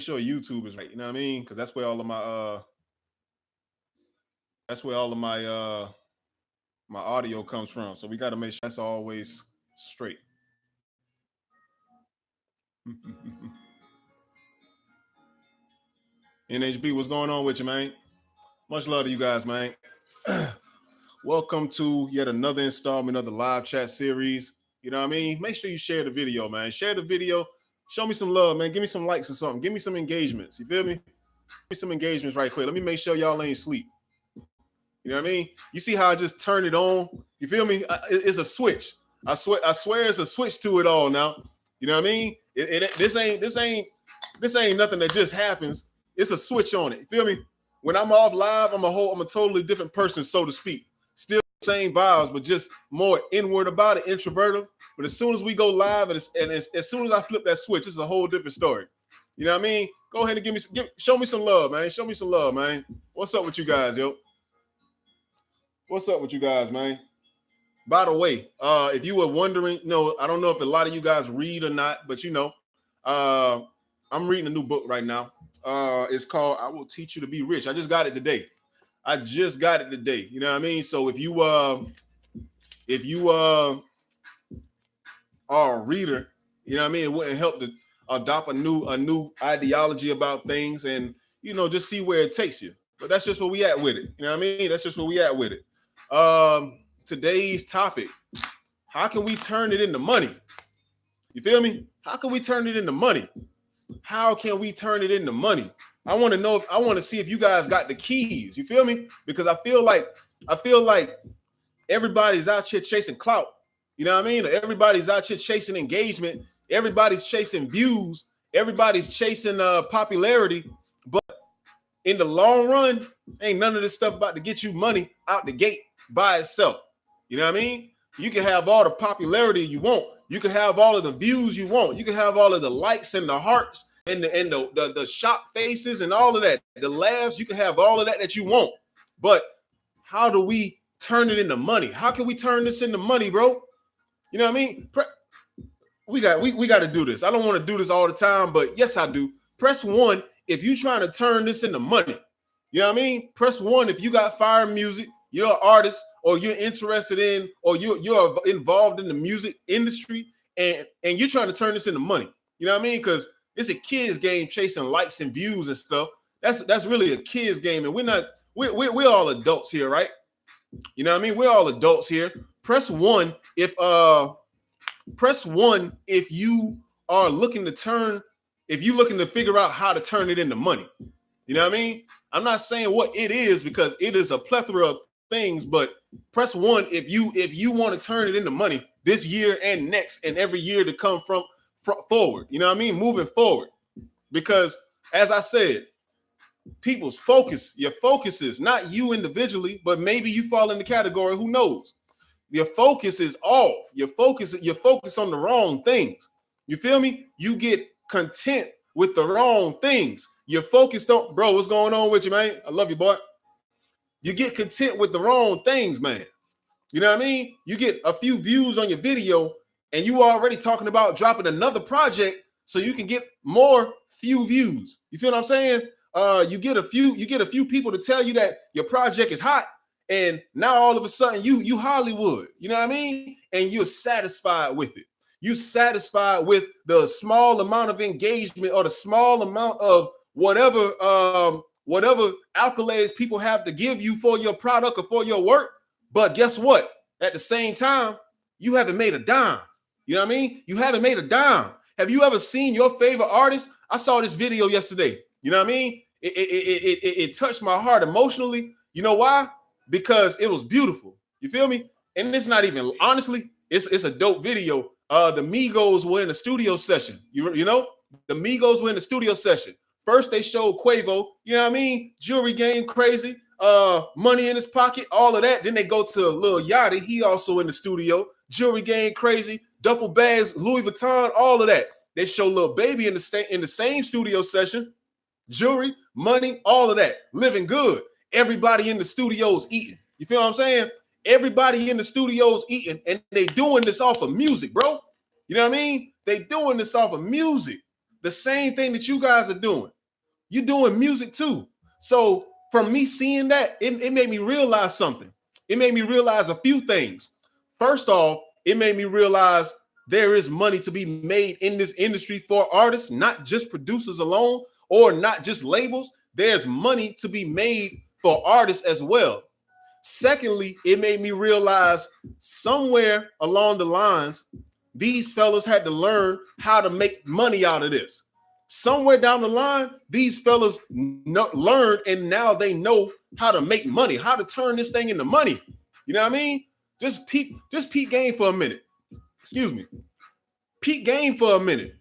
sure YouTube is right. You know what I mean? Because that's where all of my audio comes from. So we got to make sure that's always straight. NHB, what's going on with you, man? Much love to you guys, man. Welcome to yet another installment of the live chat series. You know what I mean? Make sure you share the video, man. Share the video. Show me some love, man. Give me some likes or something. Give me some engagements. You feel me? Give me some engagements right quick. Let me make sure y'all ain't sleep. You know what I mean? You see how I just turn it on? You feel me? It's a switch. I swear it's a switch to it all now. You know what I mean? This ain't nothing that just happens. It's a switch on it. You feel me? When I'm off live, I'm a totally different person, so to speak. Still same vibes, but just more inward about it, introverted. But as soon as we go live, as soon as I flip that switch, it's a whole different story. You know what I mean? Go ahead and show me some love, man. Show me some love, man. What's up with you guys, yo? What's up with you guys, man? By the way, if you were wondering, I don't know if a lot of you guys read or not, but I'm reading a new book right now. It's called "I Will Teach You to Be Rich." I just got it today. You know what I mean? So if you are a reader, you know what I mean, it wouldn't help to adopt a new ideology about things and just see where it takes you. But that's just where we at with it. You know what I mean? That's just where we at with it. Today's topic: how can we turn it into money? You feel me? How can we turn it into money? How can we turn it into money? I want to see if you guys got the keys. You feel me? Because I feel like everybody's out here chasing clout. You know what I mean? Everybody's out here chasing engagement. Everybody's chasing views. Everybody's chasing popularity. But in the long run, ain't none of this stuff about to get you money out the gate by itself. You know what I mean? You can have all the popularity you want. You can have all of the views you want. You can have all of the likes and the hearts and the shocked faces and all of that. The laughs, you can have all of that you want. But how do we turn it into money? How can we turn this into money, bro? You know what I mean? We got to do this. I don't want to do this all the time, but yes, I do. Press 1 if you're trying to turn this into money. You know what I mean? Press 1 if you got fire music, you're an artist, or you're interested in, or you're involved in the music industry, and you're trying to turn this into money. You know what I mean? Because it's a kid's game chasing likes and views and stuff. That's really a kid's game, and we're all adults here, right? You know what I mean? We're all adults here. Press 1 if you are looking to figure out how to turn it into money. You know what I mean? I'm not saying what it is because it is a plethora of things, but press 1 if you want to turn it into money this year and next and every year to come from forward. You know what I mean? Moving forward. Because as I said, people's focus, your focus is not you individually, but maybe you fall in the category, who knows? Your focus is off. Your focus on the wrong things. You feel me? You get content with the wrong things. Your focus don't, bro, what's going on with you, man? I love you, boy. You get content with the wrong things, man. You know what I mean? You get a few views on your video and you already talking about dropping another project so you can get more few views. You feel what I'm saying? You get a few people to tell you that your project is hot, and now all of a sudden you Hollywood. You know what I mean? And you're satisfied with it. You're satisfied with the small amount of engagement or the small amount of whatever accolades people have to give you for your product or for your work. But guess what? At the same time, you haven't made a dime. You know what I mean? You haven't made a dime. Have you ever seen your favorite artist? I saw this video yesterday. You know what I mean? It touched my heart emotionally. You know why? Because it was beautiful. You feel me? And it's not even, honestly, it's a dope video. The Migos were in the studio session. You know, the Migos were in the studio session. First, they showed Quavo, you know what I mean? Jewelry game crazy, money in his pocket, all of that. Then they go to Lil Yachty. He also in the studio. Jewelry game crazy, duffel bags, Louis Vuitton, all of that. They show Lil Baby in the same studio session. Jewelry, money, all of that. Living good. Everybody in the studios eating. You feel what I'm saying? Everybody in the studios eating, and they doing this off of music, bro. You know what I mean? They doing this off of music. The same thing that you guys are doing. You're doing music too. So from me seeing that, it made me realize something. It made me realize a few things. First off, it made me realize there is money to be made in this industry for artists, not just producers alone or not just labels. There's money to be made for artists as well. Secondly, it made me realize somewhere along the lines, these fellas had to learn how to make money out of this. Somewhere down the line, these fellas learned, and now they know how to make money, how to turn this thing into money. You know what I mean? Just peep game for a minute. Excuse me. Peep game for a minute.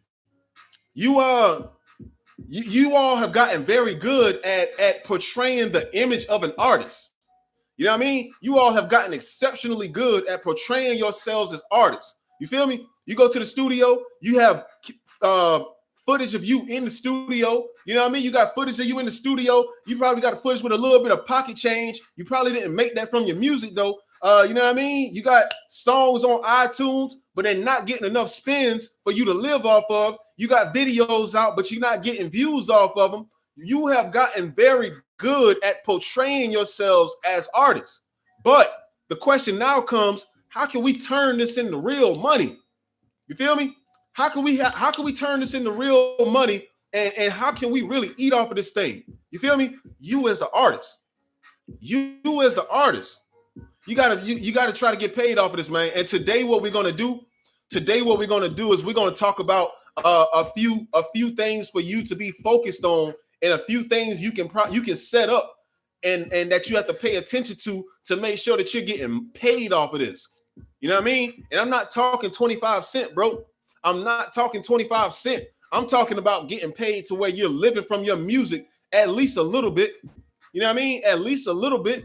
You all have gotten very good at portraying the image of an artist. You know what I mean? You all have gotten exceptionally good at portraying yourselves as artists. You feel me? You go to the studio, you have footage of you in the studio. You know what I mean? You got footage of you in the studio. You probably got a footage with a little bit of pocket change. You probably didn't make that from your music though. You know what I mean? You got songs on iTunes, but they're not getting enough spins for you to live off of. You got videos out, but you're not getting views off of them. You have gotten very good at portraying yourselves as artists. But the question now comes, how can we turn this into real money? You feel me? How can we turn this into real money, and how can we really eat off of this thing? You feel me? You as the artist. You as the artist. You gotta try to get paid off of this, man. And today what we're gonna do is we're gonna talk about a few things for you to be focused on, and a few things you can set up and that you have to pay attention to make sure that you're getting paid off of this. You know what I mean? And I'm not talking 25 cents, bro. I'm not talking 25 cents. I'm talking about getting paid to where you're living from your music at least a little bit. You know what I mean? At least a little bit.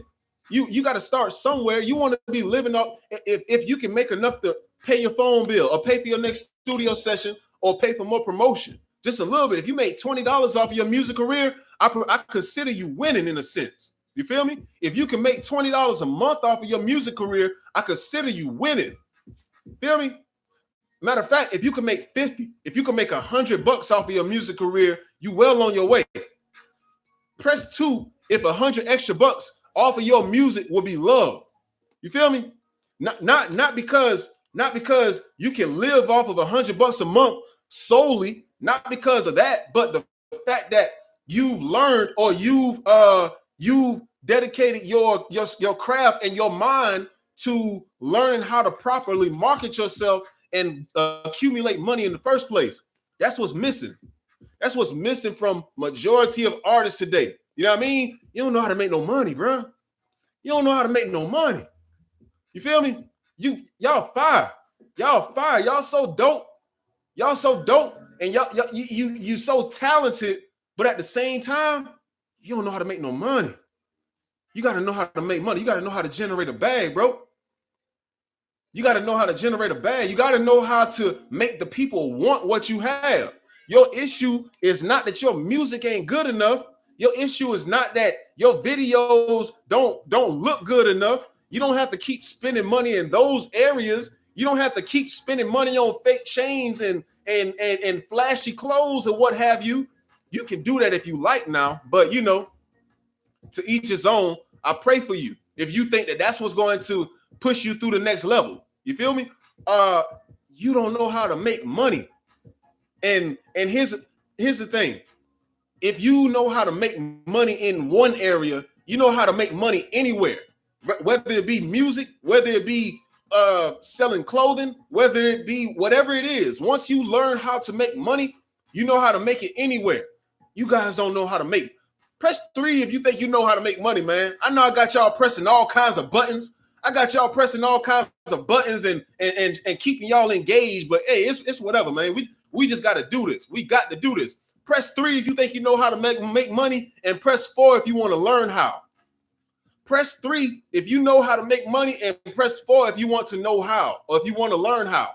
You got to start somewhere. You want to be living up. If you can make enough to pay your phone bill or pay for your next studio session or pay for more promotion, just a little bit. If you make $20 off of your music career, I consider you winning in a sense. You feel me? If you can make $20 a month off of your music career, I consider you winning. Feel me? Matter of fact, if you can make 50, if you can make $100 off of your music career, you well on your way. Press 2 if 100 extra bucks off of your music will be love. You feel me? Not because you can live off of $100 a month solely, not because of that, but the fact that you've learned or you've dedicated your craft and your mind to learning how to properly market yourself and accumulate money in the first place. That's what's missing. That's what's missing from majority of artists today. You know what I mean? You don't know how to make no money, bro. You don't know how to make no money. You feel me? Y'all fire. Y'all so dope. Y'all so dope. And you so talented, but at the same time, you don't know how to make no money. You got to know how to make money. You got to know how to generate a bag, bro. You got to know how to generate a bag. You got to know how to make the people want what you have. Your issue is not that your music ain't good enough. Your issue is not that your videos don't look good enough. You don't have to keep spending money in those areas. You don't have to keep spending money on fake chains and flashy clothes and what have you. You can do that if you like now, but you know, to each his own. I pray for you if you think that that's what's going to push you through the next level. You feel me? You don't know how to make money. And here's the thing. If you know how to make money in one area, you know how to make money anywhere. Whether it be music, whether it be selling clothing, whether it be whatever it is. Once you learn how to make money, you know how to make it anywhere. You guys don't know how to make it. Press 3 if you think you know how to make money, man. I know I got y'all pressing all kinds of buttons. I got y'all pressing all kinds of buttons and keeping y'all engaged. But hey, it's whatever, man. We just got to do this. We got to do this. Press 3 if you think you know how to make money, and press 4 if you want to learn how. Press 3 if you know how to make money, and press 4 if you want to know how, or if you want to learn how.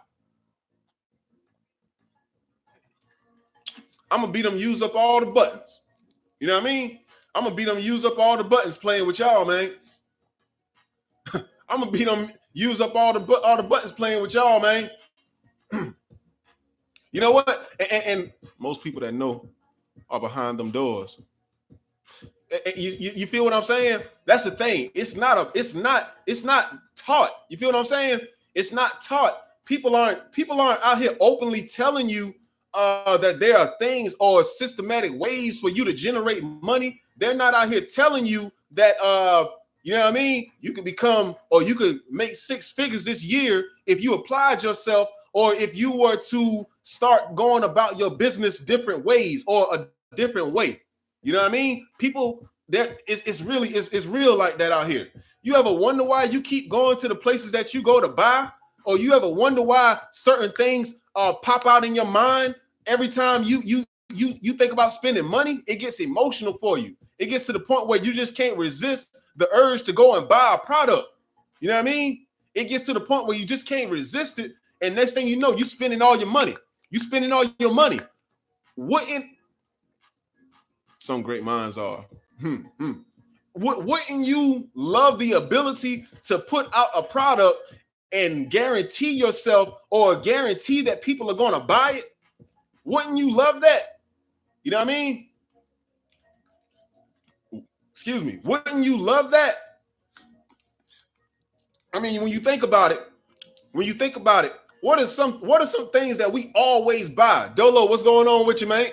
I'm going to beat them use up all the buttons. You know what I mean? I'm going to beat them use up all the buttons playing with y'all, man. I'm going to beat them use up all the buttons playing with y'all, man. You know what? And Most people that know are behind them doors. You feel what I'm saying? That's the thing. It's not taught. You feel what I'm saying? It's not taught. People aren't out here openly telling you that there are things or systematic ways for you to generate money. They're not out here telling you that you know what I mean? You could become, or you could make 6 figures this year if you applied yourself, or if you were to start going about your business different ways or a different way. You know what I mean? People, it's real like that out here. You ever wonder why you keep going to the places that you go to buy? Or you ever wonder why certain things pop out in your mind every time you think about spending money? It gets emotional for you. It gets to the point where you just can't resist the urge to go and buy a product. You know what I mean? It gets to the point where you just can't resist it. And next thing you know, you're spending all your money. You're spending all your money. Wouldn't some great minds are? Wouldn't you love the ability to put out a product and guarantee yourself or guarantee that people are going to buy it? Wouldn't you love that? You know what I mean? Excuse me. Wouldn't you love that? I mean, when you think about it, what are some things that we always buy? Dolo, what's going on with you, man?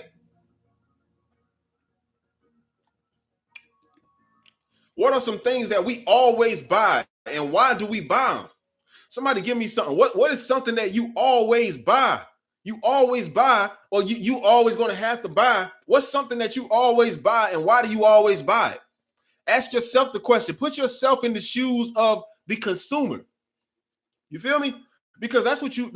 What are some things that we always buy, and why do we buy them? Somebody give me something. What is something that you always buy? You always buy, or you always going to have to buy. What's something that you always buy, and why do you always buy it? Ask yourself the question. Put yourself in the shoes of the consumer. You feel me? Because that's what you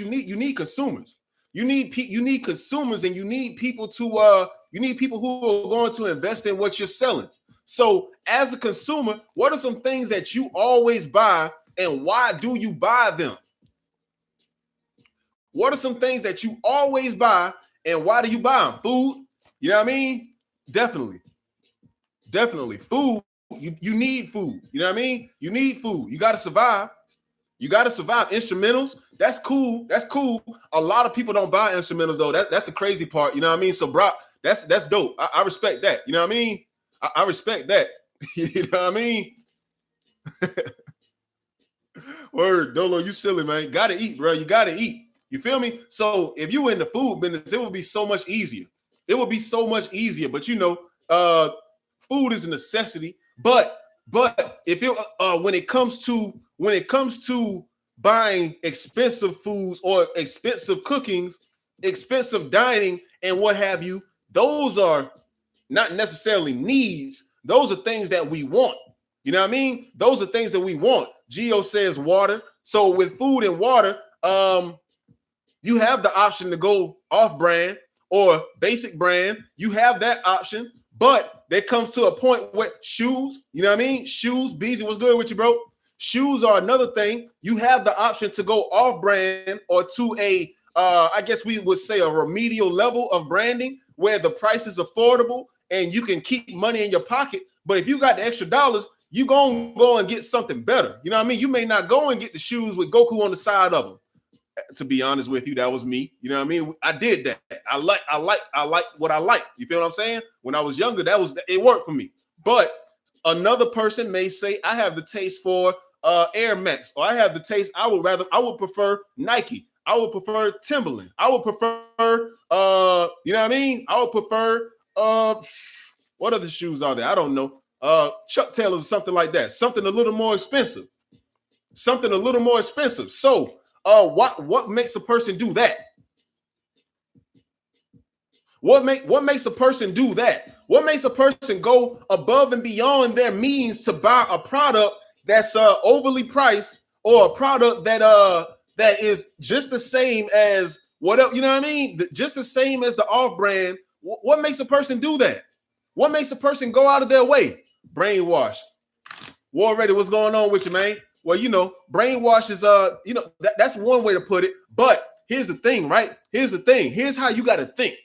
need. You need consumers. You need consumers, and you need people who are going to invest in what you're selling. So as a consumer, what are some things that you always buy, and why do you buy them? What are some things that you always buy, and why do you buy them? Food, you know what I mean? Definitely. Food, you need food. You know what I mean? You need food. You got to survive. Instrumentals, that's cool. A lot of people don't buy instrumentals though. That's the crazy part. You know what I mean? So, bro, that's dope. I respect that. You know what I mean? I respect that. You know what I mean? Word, Dolo, you silly, man. Gotta eat, bro. You gotta eat. You feel me? So if you were in the food business, it would be so much easier. But you know, food is a necessity. But if it when it comes to buying expensive foods or expensive cookings, expensive dining, and what have you, those are not necessarily needs. Those are things that we want. You know what I mean? Those are things that we want. Gio says water. So with food and water, you have the option to go off brand or basic brand. You have that option, but there comes to a point where shoes, you know what I mean? Shoes, Beezy, what's good with you, bro? Shoes are another thing. You have the option to go off brand or to a, I guess we would say a remedial level of branding where the price is affordable and you can keep money in your pocket. But if you got the extra dollars, you gonna go and get something better. You know what I mean? You may not go and get the shoes with Goku on the side of them. To be honest with you, that was me. You know what I mean? I did that. I like what I like. You feel what I'm saying? When I was younger, it worked for me. But another person may say, I have the taste for Air Max, or I have the taste. I would prefer Nike. I would prefer Timberland. I would prefer you know what I mean? I would prefer what other shoes are there? I don't know. Chuck Taylors or something like that. Something a little more expensive. So what makes a person do that? What makes a person do that? What makes a person go above and beyond their means to buy a product that's overly priced, or a product that is just the same as whatever, you know what I mean? Just the same as the off brand. What makes a person do that? What makes a person go out of their way? Brainwash. War Ready, what's going on with you, man? Well, you know, brainwash is that's one way to put it. But here's the thing, right? Here's how you got to think.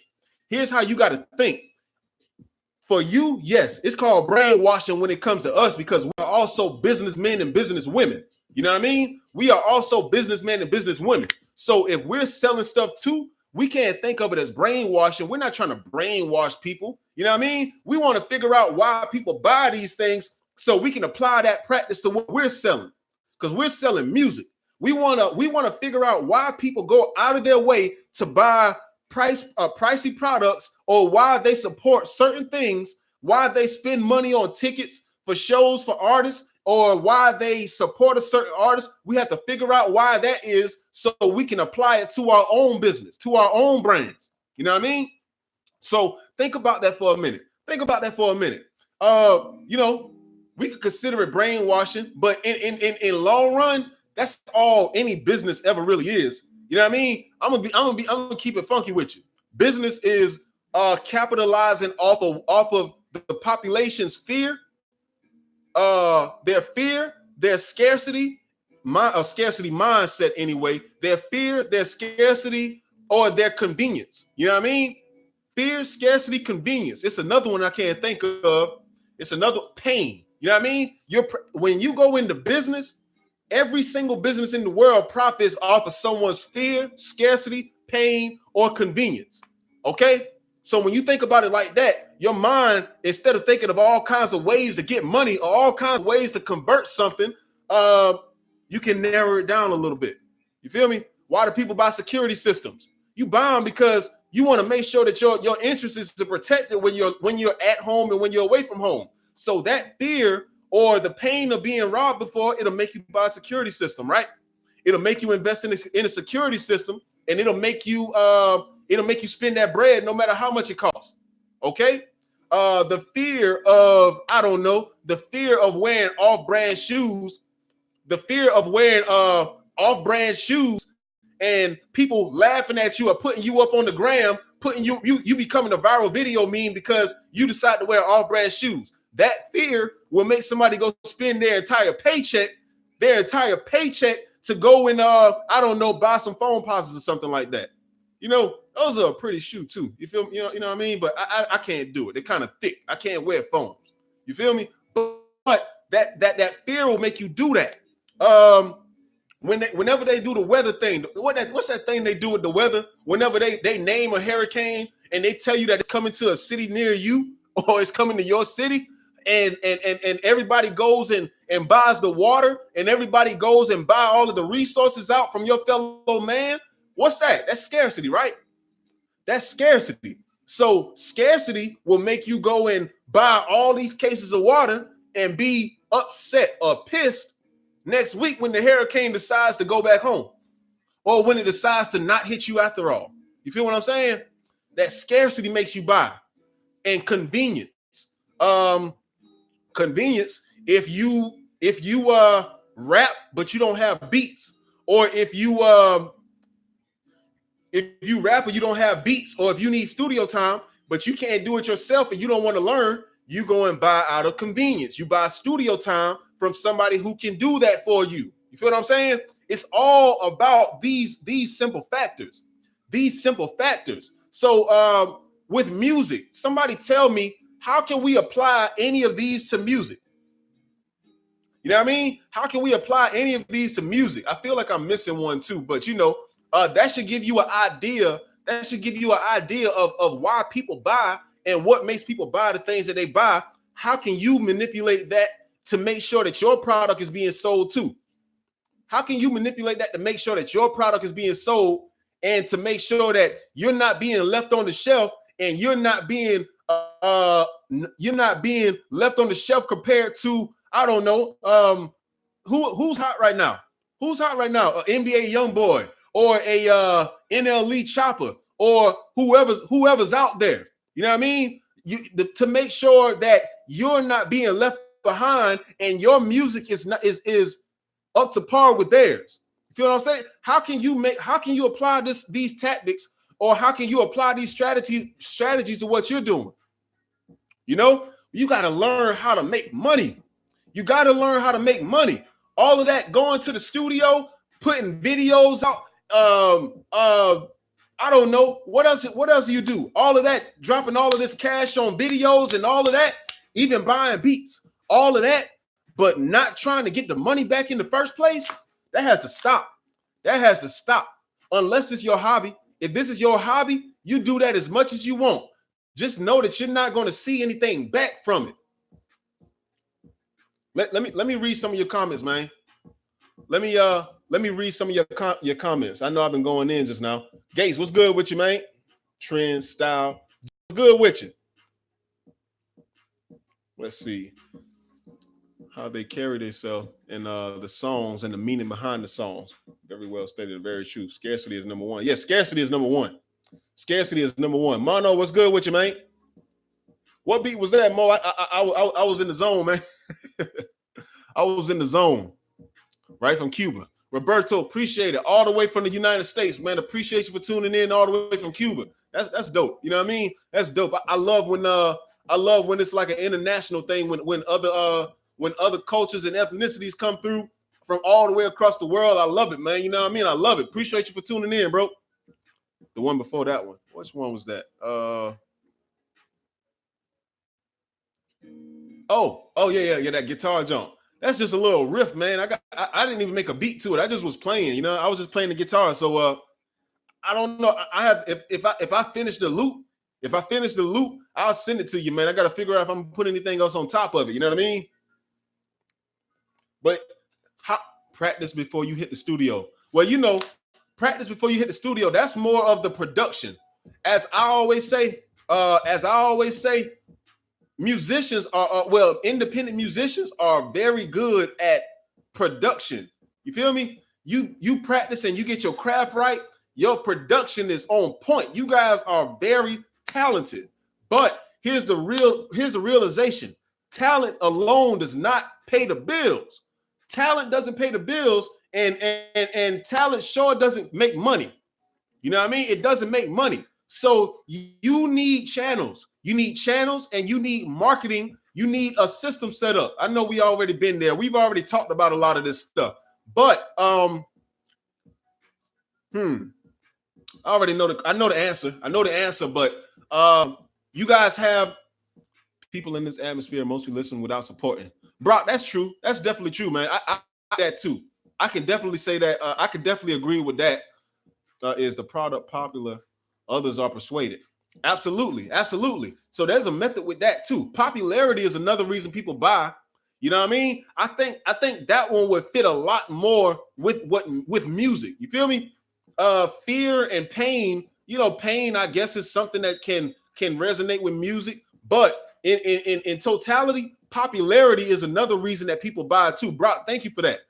For you, yes, it's called brainwashing when it comes to us, because we're also businessmen and businesswomen. You know what I mean? We are also businessmen and businesswomen. So if we're selling stuff too, we can't think of it as brainwashing. We're not trying to brainwash people. You know what I mean? We want to figure out why people buy these things so we can apply that practice to what we're selling, because we're selling music. We want to figure out why people go out of their way to buy pricey products, or why they support certain things, why they spend money on tickets for shows for artists, or why they support a certain artist. We have to figure out why that is so we can apply it to our own business, to our own brands. You know what I mean? So think about that for a minute. You know, we could consider it brainwashing, but in long run, that's all any business ever really is. You know what I mean? I'm gonna keep it funky with you. Business is capitalizing off of the population's fear, their scarcity, scarcity mindset anyway, their fear, their scarcity, or their convenience. You know what I mean? Fear, scarcity, convenience. It's another one I can't think of. It's another pain. You know what I mean? When you go into business, every single business in the world profits off of someone's fear, scarcity, pain, or convenience. Okay? So when you think about it like that, your mind, instead of thinking of all kinds of ways to get money or all kinds of ways to convert something, you can narrow it down a little bit. You feel me? Why do people buy security systems? You buy them because you want to make sure that your interest is protected when you're at home and when you're away from home. So that fear or the pain of being robbed before, it'll make you buy a security system, right? It'll make you invest in a security system, and it'll make you spend that bread no matter how much it costs. Okay? The fear of, the fear of wearing off-brand shoes, and people laughing at you or putting you up on the gram, putting you becoming a viral video meme because you decide to wear off-brand shoes. That fear will make somebody go spend their entire paycheck to go and buy some phone pauses or something like that. You know, those are a pretty shoe too. You feel me? You know what I mean? But I can't do it. They're kind of thick. I can't wear phones. You feel me? But that fear will make you do that. Whenever they do the weather thing, what's that thing they do with the weather? Whenever they name a hurricane and they tell you that it's coming to a city near you or it's coming to your city, and everybody goes and buys the water, and everybody goes and buy all of the resources out from your fellow man. What's that? That's scarcity, right? That's scarcity. So scarcity will make you go and buy all these cases of water and be upset or pissed next week when the hurricane decides to go back home, or when it decides to not hit you after all. You feel what I'm saying? That scarcity makes you buy. And convenience. Convenience, if you rap but you don't have beats, or if you rap and you don't have beats, or if you need studio time but you can't do it yourself and you don't want to learn, you go and buy out of convenience. You buy studio time from somebody who can do that for you. You feel what I'm saying? It's all about these simple factors. So with music, somebody tell me, how can we apply any of these to music? You know what I mean? How can we apply any of these to music? I feel like I'm missing one too, but that should give you an idea. That should give you an idea of why people buy and what makes people buy the things that they buy. How can you manipulate that to make sure that your product is being sold too? How can you manipulate that to make sure that your product is being sold, and to make sure that you're not being left on the shelf, and you're not being left on the shelf compared to, who's hot right now? Who's hot right now? An NBA young boy, or a NLE chopper, or whoever's out there. You know what I mean? To make sure that you're not being left behind and your music is up to par with theirs. You feel what I'm saying? How can you apply these tactics, or how can you apply these strategies to what you're doing? You got to learn how to make money. All of that going to the studio, putting videos out. I don't know what else do you do? All of that, dropping all of this cash on videos and all of that, even buying beats, all of that, but not trying to get the money back in the first place. That has to stop. Unless it's your hobby. If this is your hobby, you do that as much as you want. Just know that you're not going to see anything back from it. Let me read some of your comments, man. Let me read some of your comments. I know I've been going in just now. Gates, what's good with you, man? Trend, style, what's good with you? Let's see how they carry themselves in the songs and the meaning behind the songs. Very well stated, very true. Scarcity is number one. Yes, scarcity is number one. Scarcity is number one. Mono, what's good with you, man? What beat was that, Mo? I was in the zone, man. I was in the zone, right from Cuba. Roberto, appreciate it. All the way from the United States, man. Appreciate you for tuning in all the way from Cuba. That's dope. You know what I mean? That's dope. I love when it's like an international thing, when other cultures and ethnicities come through from all the way across the world. I love it, man. You know what I mean? I love it. Appreciate you for tuning in, bro. The one before that one. Which one was that? Oh yeah, that guitar jump. That's just a little riff, man. I didn't even make a beat to it. I just was playing, you know. I was just playing the guitar. So I don't know. I have if I finish the loop, I'll send it to you, man. I gotta figure out if I'm gonna put anything else on top of it. You know what I mean? But practice before you hit the studio. Well, you know, practice before you hit the studio. That's more of the production. As I always say, musicians are independent musicians are very good at production. You feel me? You practice and you get your craft right, your production is on point. You guys are very talented. But here's the realization. Talent alone does not pay the bills. Talent doesn't pay the bills, and talent sure doesn't make money. You know what I mean? It doesn't make money. So you need channels. You need channels and you need marketing. You need a system set up. I know we already been there. We've already talked about a lot of this stuff. But I already know I know the answer, but you guys have people in this atmosphere mostly listen without supporting. Brock, that's true. That's definitely true, man. I that too. I can definitely say that. I can definitely agree with that. Is the product popular? Others are persuaded. Absolutely. So there's a method with that too. Popularity is another reason people buy. You know what I mean? I think that one would fit a lot more with music. You feel me? Fear and pain. You know, pain, I guess, is something that can resonate with music. But in totality, popularity is another reason that people buy too. Brock, thank you for that.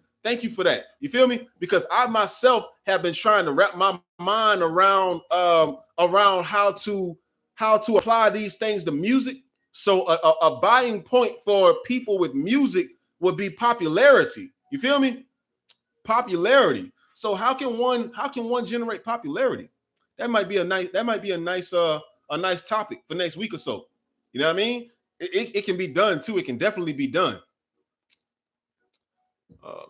You feel me? Because I myself have been trying to wrap my mind around how to apply these things to music. So a buying point for people with music would be popularity. You feel me? Popularity. So how can one generate popularity? That might be a nice topic for next week or so. You know what I mean? It can be done too. It can definitely be done.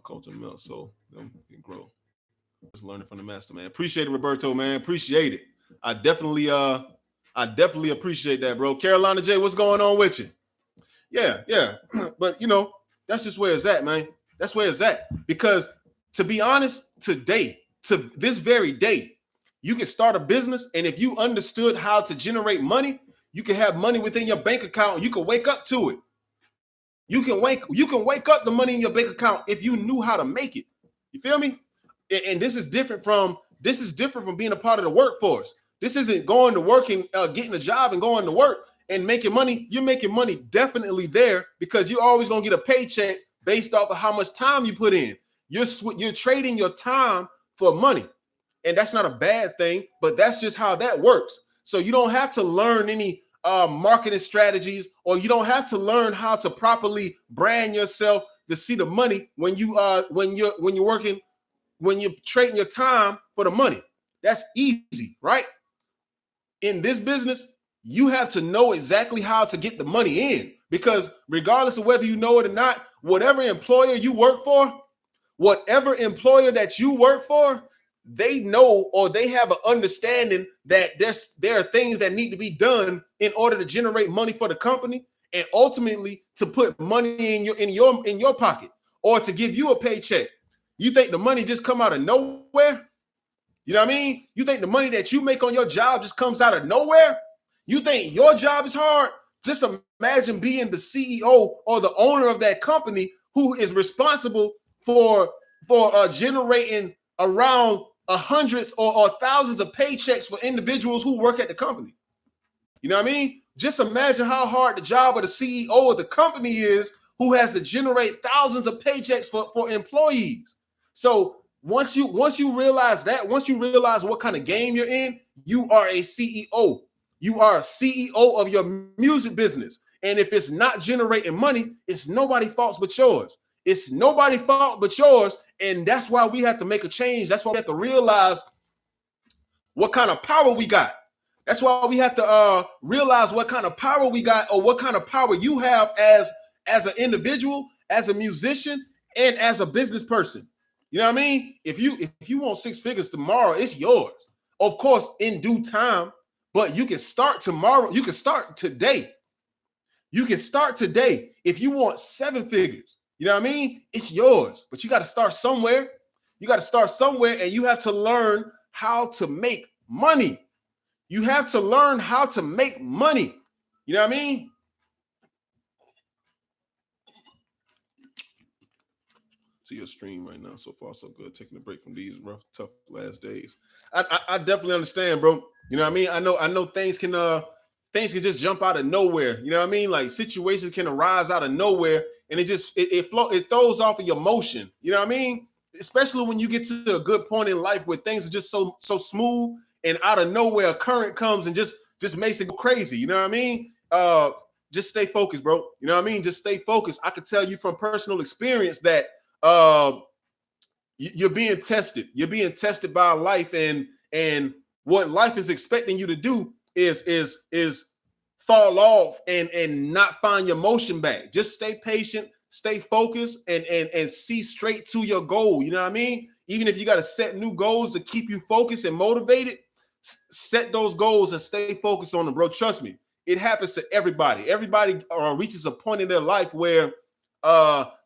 Culture melt, so them can grow. Just learning from the master, man. Appreciate it, Roberto, man. Appreciate it. I definitely appreciate that, bro. Carolina J, what's going on with you? Yeah. But you know, that's just where it's at, man. That's where it's at. Because to be honest, today, to this very day, you can start a business, and if you understood how to generate money, you can have money within your bank account. You can wake up to it. You can wake up the money in your bank account if you knew how to make it. You feel me? And this is different from being a part of the workforce. This isn't going to work and getting a job and going to work and making money. You're making money definitely there because you're always going to get a paycheck based off of how much time you put in. You're trading your time for money. And that's not a bad thing, but that's just how that works. So you don't have to learn any marketing strategies, or you don't have to learn how to properly brand yourself to see the money when you're trading your time for the money. That's easy, right? In this business, you have to know exactly how to get the money in, because regardless of whether you know it or not, whatever employer that you work for, they know, or they have an understanding that there are things that need to be done in order to generate money for the company, and ultimately to put money in your pocket, or to give you a paycheck. You think the money just come out of nowhere? You know what I mean? You think the money that you make on your job just comes out of nowhere? You think your job is hard? Just imagine being the CEO or the owner of that company who is responsible for generating around hundreds or thousands of paychecks for individuals who work at the company. You know what I mean? Just imagine how hard the job of the CEO of the company is, who has to generate thousands of paychecks for employees. So once you realize that, once you realize what kind of game you're in, you are a CEO. You are a CEO of your music business. And if it's not generating money, it's nobody's fault but yours. It's nobody's fault but yours. And that's why we have to make a change. That's why we have to realize what kind of power we got. That's why we have to realize what kind of power we got, or what kind of power you have as an individual, as a musician, and as a business person. You know what I mean? If you want 6 figures tomorrow, it's yours. Of course, in due time, but you can start tomorrow. You can start today. You can start today. If you want 7 figures, you know what I mean? It's yours, but you got to start somewhere. You got to start somewhere, and you have to learn how to make money. You have to learn how to make money. You know what I mean? See your stream right now. So far, so good. Taking a break from these rough, tough last days. I definitely understand, bro. You know what I mean? I know things can just jump out of nowhere. You know what I mean? Like situations can arise out of nowhere, and it throws off of your motion. You know what I mean? Especially when you get to a good point in life where things are just so smooth, and out of nowhere a current comes and just makes it go crazy. You know what I mean? Just stay focused, bro. You know what I mean? Just stay focused. I could tell you from personal experience that you're being tested. You're being tested by life, and what life is expecting you to do is fall off and not find your motion back. Just stay patient, stay focused, and see straight to your goal. You know what I mean? Even if you got to set new goals to keep you focused and motivated, set those goals and stay focused on them, bro. Trust me, it happens to everybody. Everybody reaches a point in their life where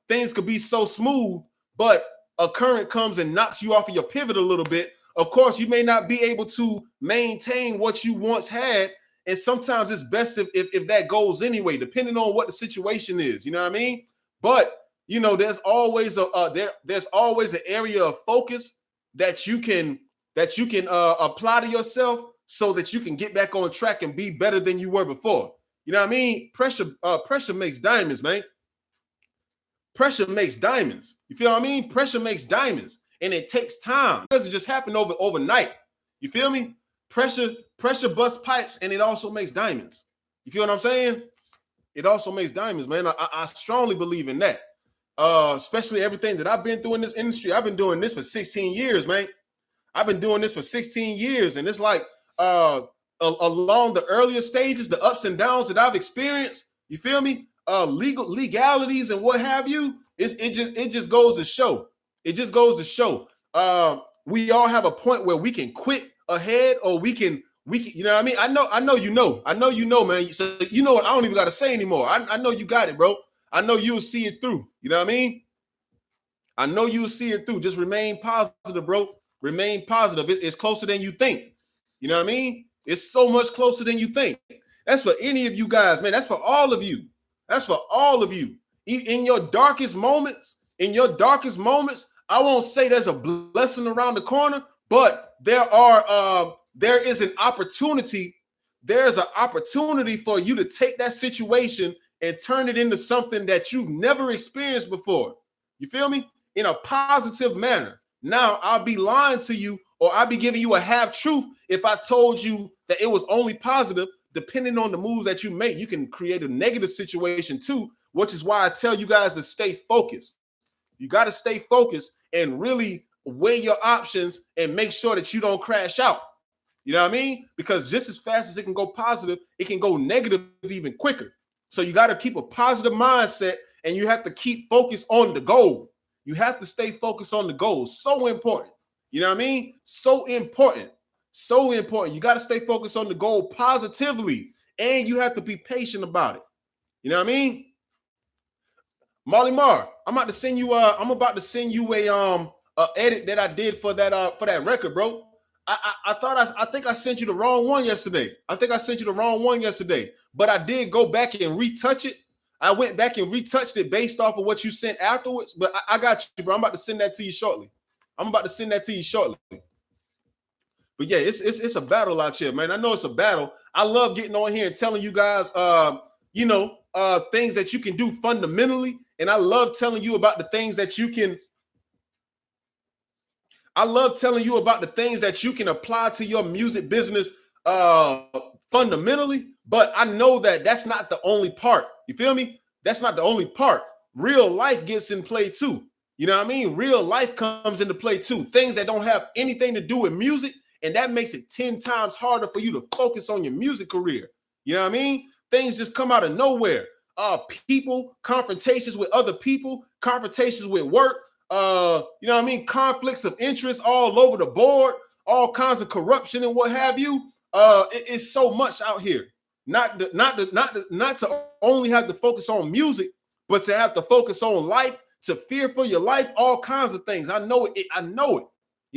things could be so smooth, but a current comes and knocks you off of your pivot a little bit. Of course, you may not be able to maintain what you once had, and sometimes it's best if that goes anyway, depending on what the situation is. You know what I mean? But you know, there's always there's always an area of focus that you can apply to yourself so that you can get back on track and be better than you were before. You know what I mean? Pressure makes diamonds, man. Pressure makes diamonds. You feel what I mean? Pressure makes diamonds, and it takes time. It doesn't just happen overnight. You feel me? Pressure busts pipes, and it also makes diamonds. You feel what I'm saying? It also makes diamonds, man. I strongly believe in that. Especially everything that I've been through in this industry. I've been doing this for 16 years, man. I've been doing this for 16 years, and it's like along the earlier stages, the ups and downs that I've experienced. You feel me? Legalities and what have you. It just goes to show. It just goes to show. We all have a point where we can quit ahead, or we can. You know what I mean? I know you know, man. So you know what? I don't even got to say anymore. I know you got it, bro. I know you'll see it through. You know what I mean? I know you'll see it through. Just remain positive, bro. Remain positive. It's closer than you think. You know what I mean? It's so much closer than you think. That's for any of you guys, man. That's for all of you. That's for all of you. In your darkest moments, I won't say there's a blessing around the corner, but there is an opportunity. There's an opportunity for you to take that situation and turn it into something that you've never experienced before. You feel me? In a positive manner. Now, I'll be lying to you, or I'll be giving you a half truth if I told you that it was only positive. Depending on the moves that you make, you can create a negative situation too, which is why I tell you guys to stay focused. You got to stay focused and really weigh your options and make sure that you don't crash out. You know what I mean? Because just as fast as it can go positive, it can go negative even quicker. So you got to keep a positive mindset, and you have to keep focused on the goal. You have to stay focused on the goal. So important. You know what I mean? So important. So important. You got to stay focused on the goal positively, and you have to be patient about it. You know what I mean? Molly Mar, I'm about to send you a edit that I did for that record, bro. I think I sent you the wrong one yesterday. But I did go back and retouch it. I went back and retouched it based off of what you sent afterwards. But I got you, bro. I'm about to send that to you shortly. But yeah, it's a battle out here, man. I know it's a battle. I love getting on here and telling you guys, things that you can do fundamentally, and I love telling you about the things that you can. I love telling you about the things that you can apply to your music business fundamentally, but I know that that's not the only part. You feel me? That's not the only part. Real life gets in play too. You know what I mean? Real life comes into play too. Things that don't have anything to do with music, and that makes it 10 times harder for you to focus on your music career. You know what I mean? Things just come out of nowhere. People, confrontations with other people, confrontations with work, you know what I mean? Conflicts of interest all over the board, all kinds of corruption and what have you. It's so much out here. Not to only have to focus on music, but to have to focus on life, to fear for your life, all kinds of things. I know it. You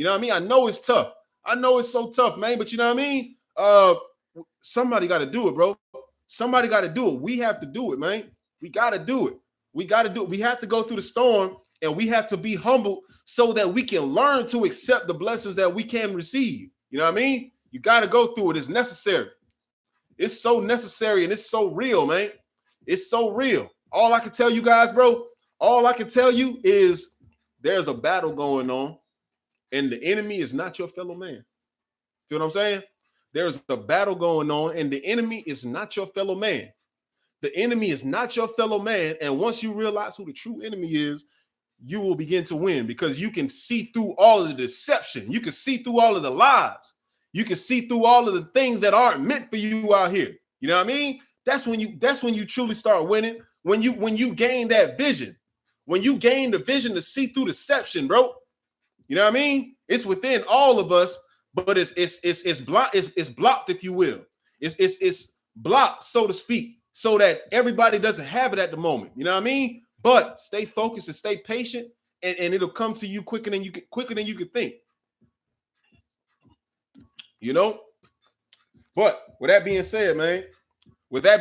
know what I mean? I know it's tough. I know it's so tough, man. But you know what I mean? Somebody got to do it, bro. Somebody got to do it. We have to do it, man. We got to do it. We have to go through the storm, and we have to be humble so that we can learn to accept the blessings that we can receive. You know what I mean? You got to go through it. It's necessary. It's so necessary, and it's so real, man. It's so real. All I can tell you guys, bro, all I can tell you is there's a battle going on, and the enemy is not your fellow man. Feel what I'm saying? There's a battle going on, and the enemy is not your fellow man. The enemy is not your fellow man, and once you realize who the true enemy is, you will begin to win, because you can see through all of the deception. You can see through all of the lies. You can see through all of the things that aren't meant for you out here. You know what I mean? That's when you truly start winning. When you gain that vision, when you gain the vision to see through deception, bro. You know what I mean? It's within all of us, but it's blocked, if you will. It's blocked, so to speak, so that everybody doesn't have it at the moment. You know what I mean? But stay focused and stay patient, and it'll come to you quicker than you can think. You know? But with that being said, man, you know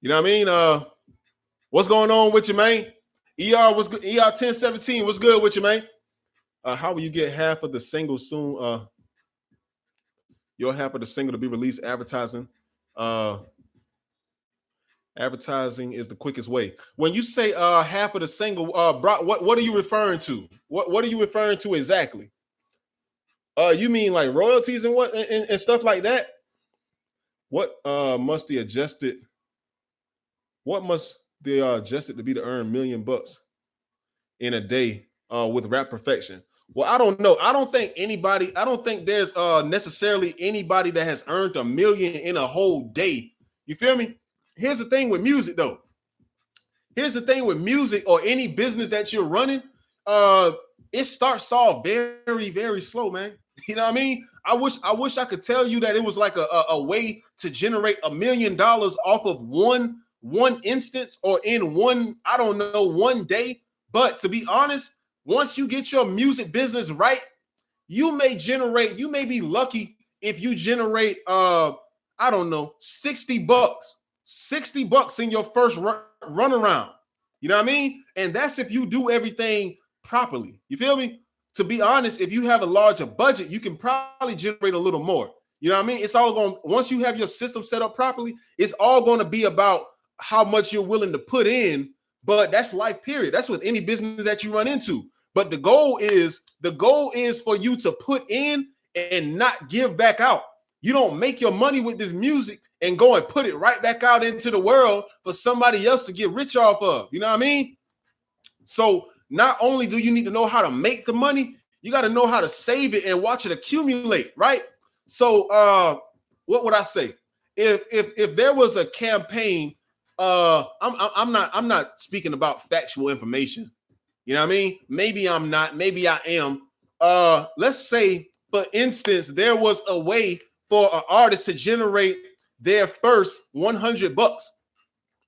what I mean? What's going on with you, man? ER was good. ER 1017, what's good with you, man? How will you get half of the single soon? Your half of the single to be released advertising. Advertising is the quickest way. When you say half of the single, Brock, what are you referring to? What are you referring to exactly? You mean like royalties and what and stuff like that? What must the adjusted to be to earn $1 million in a day with Rap Perfection? Well, I don't know. I don't think there's necessarily anybody that has earned $1 million in a whole day. You feel me? Here's the thing with music, though. Here's the thing with music or any business that you're running. It starts off very, very slow, man. You know what I mean? I wish I could tell you that it was like a way to generate $1 million off of one instance or in one day. But to be honest, once you get your music business right, you may be lucky if you generate $60 in your first run around. You know what I mean? And that's if you do everything properly. You feel me? To be honest, if you have a larger budget, you can probably generate a little more. You know what I mean? It's all going, once you have your system set up properly, it's all going to be about how much you're willing to put in. But that's life, period. That's with any business that you run into. But the goal is for you to put in and not give back out. You don't make your money with this music and go and put it right back out into the world for somebody else to get rich off of. You know what I mean? So not only do you need to know how to make the money, you got to know how to save it and watch it accumulate, right? So what would I say? If there was a campaign, I'm not speaking about factual information. You know what I mean? Maybe I'm not, maybe I am. Let's say, for instance, there was a way for an artist to generate their first $100,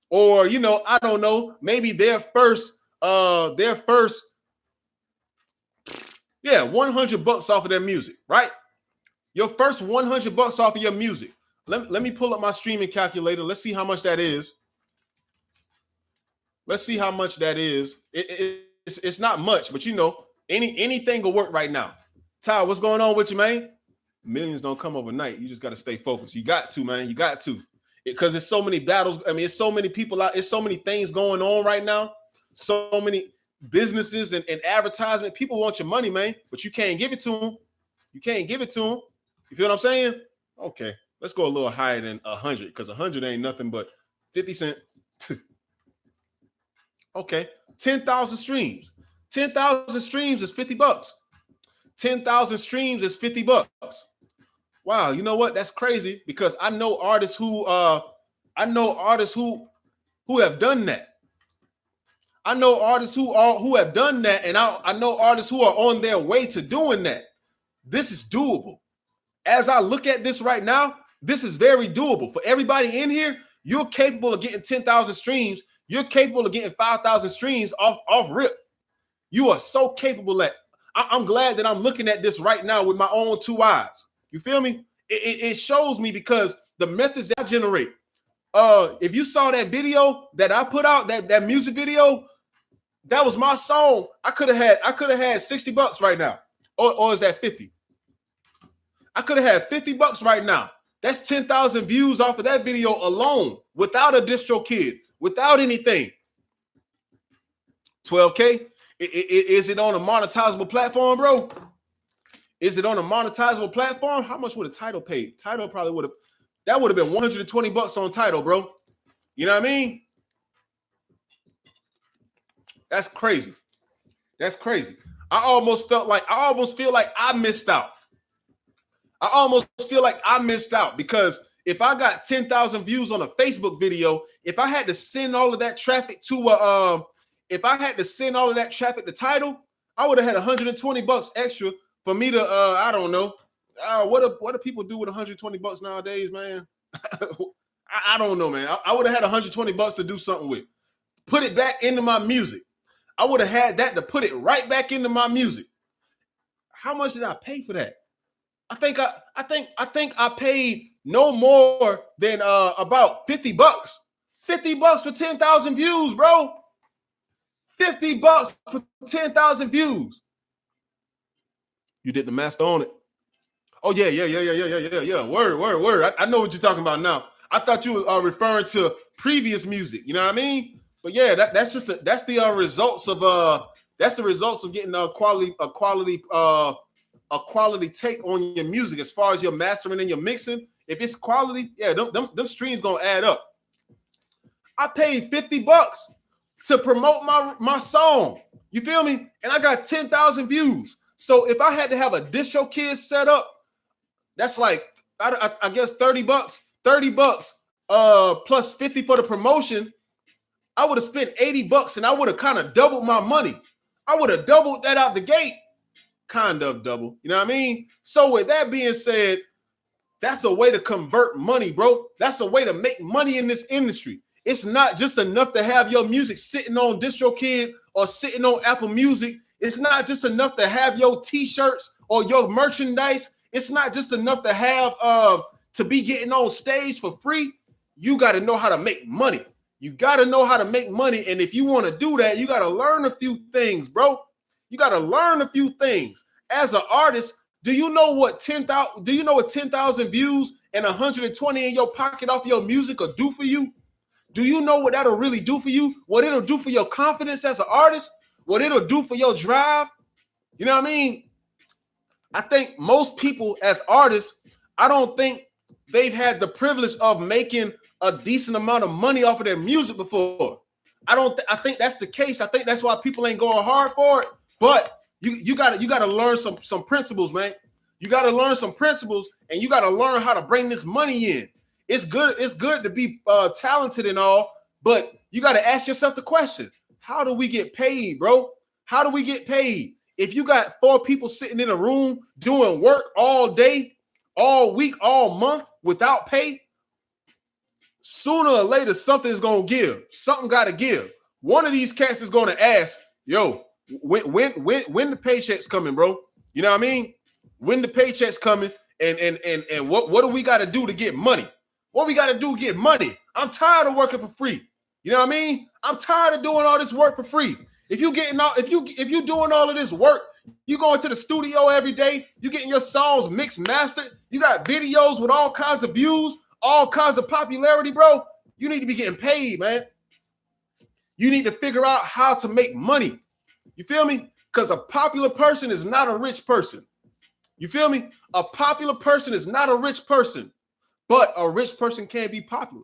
or I don't know, maybe their first $100 off of their music, right? Your first 100 bucks off of your music. Let me pull up my streaming calculator. Let's see how much that is. Let's see how much that is. It's not much, but you know, anything will work right now. Ty, what's going on with you, man? Millions don't come overnight. You just got to stay focused. You got to, man. You got to. Because there's so many battles. I mean, it's so many people out. It's so many things going on right now. So many businesses and advertisement. People want your money, man, but you can't give it to them. You can't give it to them. You feel what I'm saying? Okay, let's go a little higher than 100 because 100 ain't nothing but 50 cents. Okay, 10,000 streams. 10,000 streams is 50 bucks. 10,000 streams is 50 bucks. Wow, you know what? That's crazy because I know artists who have done that. I know artists who have done that, and I know artists who are on their way to doing that. This is doable. As I look at this right now, this is very doable. For everybody in here, you're capable of getting 10,000 streams. You're capable of getting 5,000 streams off rip. You are so capable that I'm glad that I'm looking at this right now with my own two eyes. You feel me? It shows me because the methods that I generate. If you saw that video that I put out, that music video, that was my song. I could have had 60 bucks right now. Or is that 50? I could have had 50 bucks right now. That's 10,000 views off of that video alone without a distro kid, without anything. 12K? Is it on a monetizable platform, bro? Is it on a monetizable platform? How much would a title pay? Title probably would have been 120 bucks on title, bro. You know what I mean? That's crazy. That's crazy. I almost feel like I missed out. I almost feel like I missed out because if I got 10,000 views on a Facebook video, if I had to send all of that traffic to title, I would have had 120 bucks extra for me to I don't know. What do people do with 120 bucks nowadays, man? I don't know, man. I would have had 120 bucks to do something with. Put it back into my music. I would have had that to put it right back into my music. How much did I pay for that? I think I paid no more than about 50 bucks. 50 bucks for 10,000 views, bro. 50 bucks for 10,000 views. You did the master on it. Oh, yeah. Word. I know what you're talking about now. I thought you were referring to previous music. You know what I mean? But yeah, that's the results of getting a quality take on your music as far as your mastering and your mixing. If it's quality, yeah, them streams gonna add up. I paid 50 bucks to promote my song. You feel me? And I got 10,000 views. So if I had to have a distro kid set up, that's like I guess 30 bucks. 30 bucks plus 50 for the promotion. I would have spent 80 bucks and I would have kind of doubled my money. I would have doubled that out the gate. Kind of double. You know what I mean? So with that being said, that's a way to convert money, bro. That's a way to make money in this industry. It's not just enough to have your music sitting on DistroKid or sitting on Apple Music. It's not just enough to have your t-shirts or your merchandise. It's not just enough to have to be getting on stage for free. You got to know how to make money. You got to know how to make money. And if you want to do that, you got to learn a few things, bro. You got to learn a few things. As an artist, do you know what 10,000 views and 120 in your pocket off your music will do for you? Do you know what that'll really do for you? What it'll do for your confidence as an artist? What it'll do for your drive? You know what I mean? I think most people as artists, I don't think they've had the privilege of making a decent amount of money off of their music before. I think that's the case. I think that's why people ain't going hard for it. But you gotta learn some principles, man. You gotta learn some principles, and you gotta learn how to bring this money in. It's good to be talented and all, but you gotta ask yourself the question: how do we get paid, bro? How do we get paid? If you got 4 people sitting in a room doing work all day, all week, all month without pay, sooner or later something's gonna give. Something gotta give. One of these cats is gonna ask, "Yo, when the paycheck's coming, bro?" You know what I mean? When the paycheck's coming, And what do we got to do to get money? What we got to do to get money? I'm tired of working for free. You know what I mean? I'm tired of doing all this work for free. If you doing all of this work, you going to the studio every day, you getting your songs mixed, mastered, you got videos with all kinds of views, all kinds of popularity, bro. You need to be getting paid, man. You need to figure out how to make money. You feel me? Because a popular person is not a rich person. You feel me? A popular person is not a rich person, but a rich person can be popular.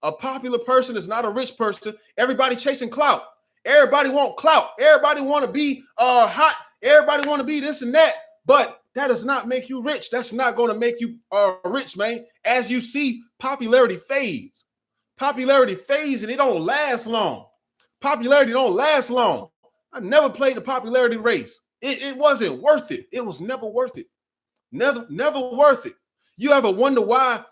A popular person is not a rich person. Everybody chasing clout. Everybody want clout. Everybody want to be hot. Everybody want to be this and that. But that does not make you rich. That's not going to make you rich, man. As you see, popularity fades. Popularity fades and it don't last long. Popularity don't last long. I never played the popularity race. It wasn't worth it. It was never worth it. Never worth it. You ever wonder why?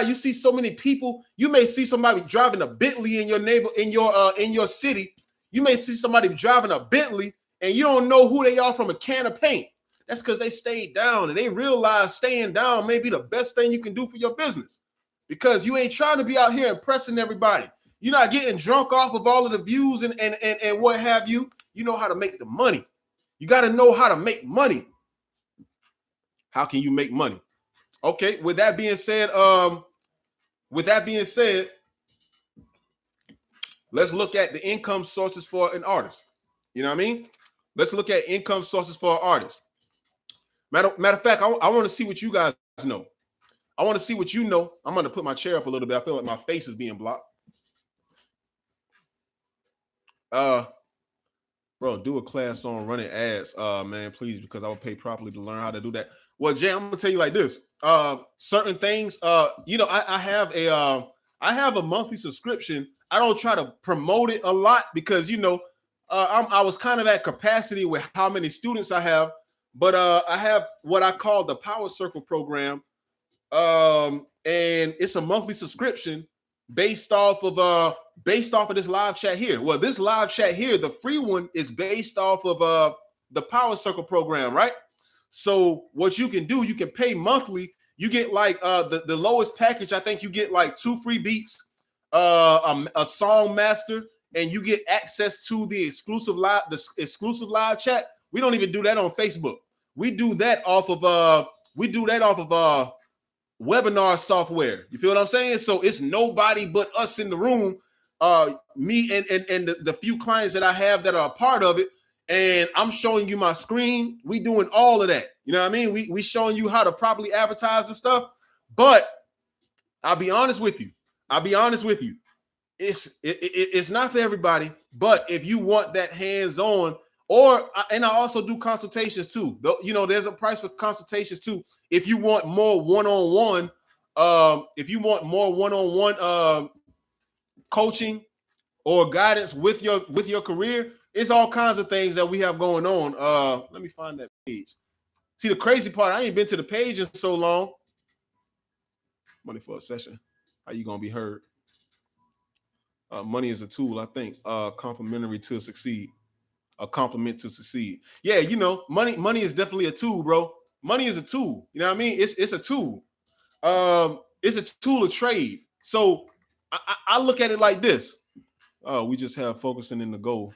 You see so many people. You may see somebody driving a Bentley in your city. You may see somebody driving a Bentley and you don't know who they are from a can of paint. That's because they stayed down and they realize staying down may be the best thing you can do for your business, because you ain't trying to be out here impressing everybody. You're not getting drunk off of all of the views and what have you. You know how to make the money. You got to know how to make money. How can you make money? Okay, with that being said, let's look at the income sources for an artist. You know what I mean? Let's look at income sources for an artist. Matter of fact, I want to see what you guys know. I want to see what you know. I'm going to put my chair up a little bit. I feel like my face is being blocked. Bro, do a class on running ads, man, please, because I will pay properly to learn how to do that. Well, Jay, I'm gonna tell you like this. Certain things, I have a monthly subscription. I don't try to promote it a lot because I was kind of at capacity with how many students I have, but I have what I call the Power Circle program, and it's a monthly subscription based off of this live chat here. Well, this live chat here, the free one, is based off of the Power Circle program, right? So what you can do, you can pay monthly. You get like the lowest package. I think you get like 2 free beats, a song master, and you get access to the exclusive live chat. We don't even do that on Facebook. We do that off of webinar software. You feel what I'm saying? So it's nobody but us in the room, me and the few clients that I have that are a part of it. And I'm showing you my screen. We doing all of that. You know what I mean? We showing you how to properly advertise and stuff. But I'll be honest with you. It's not for everybody. But if you want that hands-on, and I also do consultations too. There's a price for consultations too. If you want more one-on-one, coaching or guidance with your career, it's all kinds of things that we have going on. Let me find that page. See, the crazy part, I ain't been to the page in so long. Money for a session. How you gonna be heard? Money is a tool, I think. Complementary to succeed. A compliment to succeed. Yeah, money is definitely a tool, bro. Money is a tool. You know what I mean? It's a tool. It's a tool of trade. So I look at it like this. We just have focusing in the goal.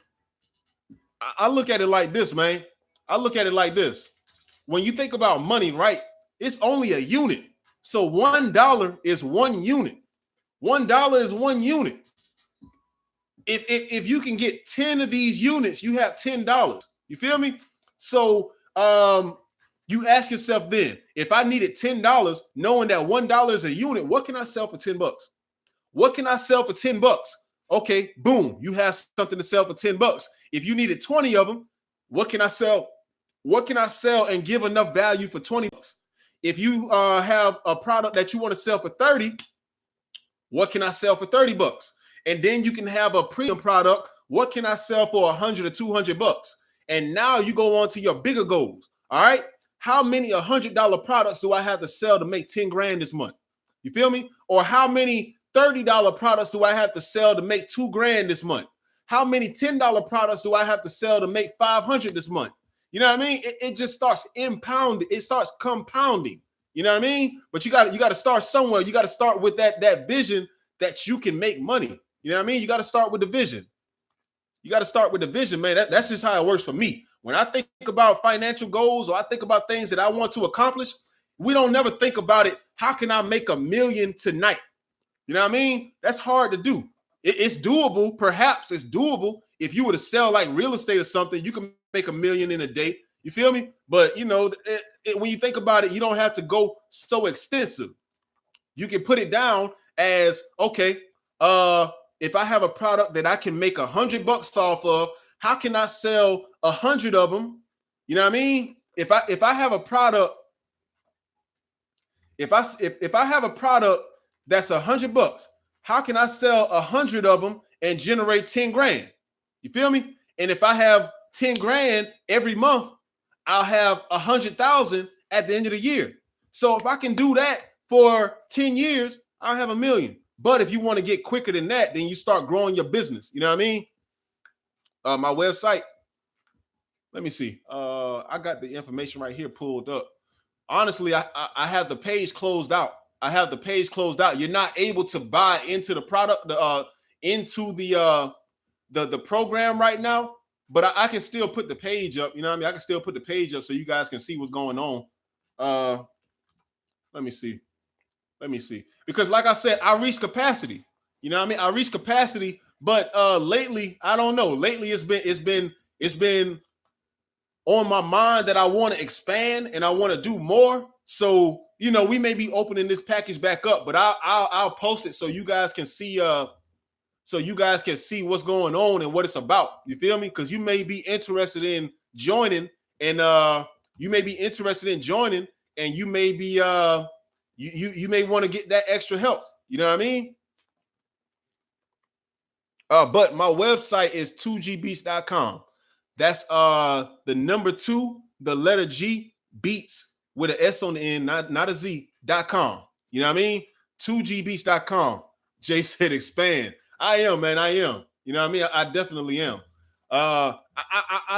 I look at it like this, man. I look at it like this. When you think about money, right? It's only a unit. So $1 is 1 unit. $1 is 1 unit. If you can get 10 of these units, you have $10. You feel me? So you ask yourself then, if I needed $10, knowing that $1 is a unit, what can I sell for $10? What can I sell for $10? Okay, boom, you have something to sell for $10. If you needed 20 of them, what can I sell? What can I sell and give enough value for $20? If you have a product that you want to sell for 30, what can I sell for $30? And then you can have a premium product. What can I sell for $100 or $200? And now you go on to your bigger goals. All right. How many $100 products do I have to sell to make 10 grand this month? You feel me? Or how many $30 products do I have to sell to make 2 grand this month? How many $10 products do I have to sell to make 500 this month? You know what I mean? It just starts impounding. It starts compounding. You know what I mean? But you got to start somewhere. You got to start with that vision that you can make money. You know what I mean? You got to start with the vision. You got to start with the vision, man. That's just how it works for me. When I think about financial goals or I think about things that I want to accomplish, we don't never think about it. How can I make $1 million tonight? You know what I mean? That's hard to do. It's doable. Perhaps it's doable. If you were to sell like real estate or something, you can make $1 million in a day. You feel me? But, you know, when you think about it, you don't have to go so extensive. You can put it down as, okay, if I have a product that I can make $100 off of, how can I sell 100 of them? You know what I mean? If I have a product, if I have a product that's $100, how can I sell 100 of them and generate 10 grand? You feel me? And if I have 10 grand every month, I'll have 100,000 at the end of the year. So if I can do that for 10 years, I'll have $1 million. But if you want to get quicker than that, then you start growing your business. You know what I mean? My website. Let me see. I got the information right here pulled up. Honestly, I have the page closed out. You're not able to buy into the product, into the program right now. But I can still put the page up. You know what I mean? I can still put the page up so you guys can see what's going on. Let me see. Because like I said, I reached capacity. You know what I mean? I reached capacity, but lately, I don't know. Lately, it's been on my mind that I want to expand and I want to do more. So, you know, we may be opening this package back up, but I'll post it so you guys can see what's going on and what it's about. You feel me? Because you may be interested in joining, and you may be you may want to get that extra help. You know what I mean? But my website is 2gbeats.com. That's the number 2, the letter G, beats with an S on the end, not a Z.com. You know what I mean? 2gbeats.com. Jay said expand. I am, man. I am. You know what I mean? I definitely am. I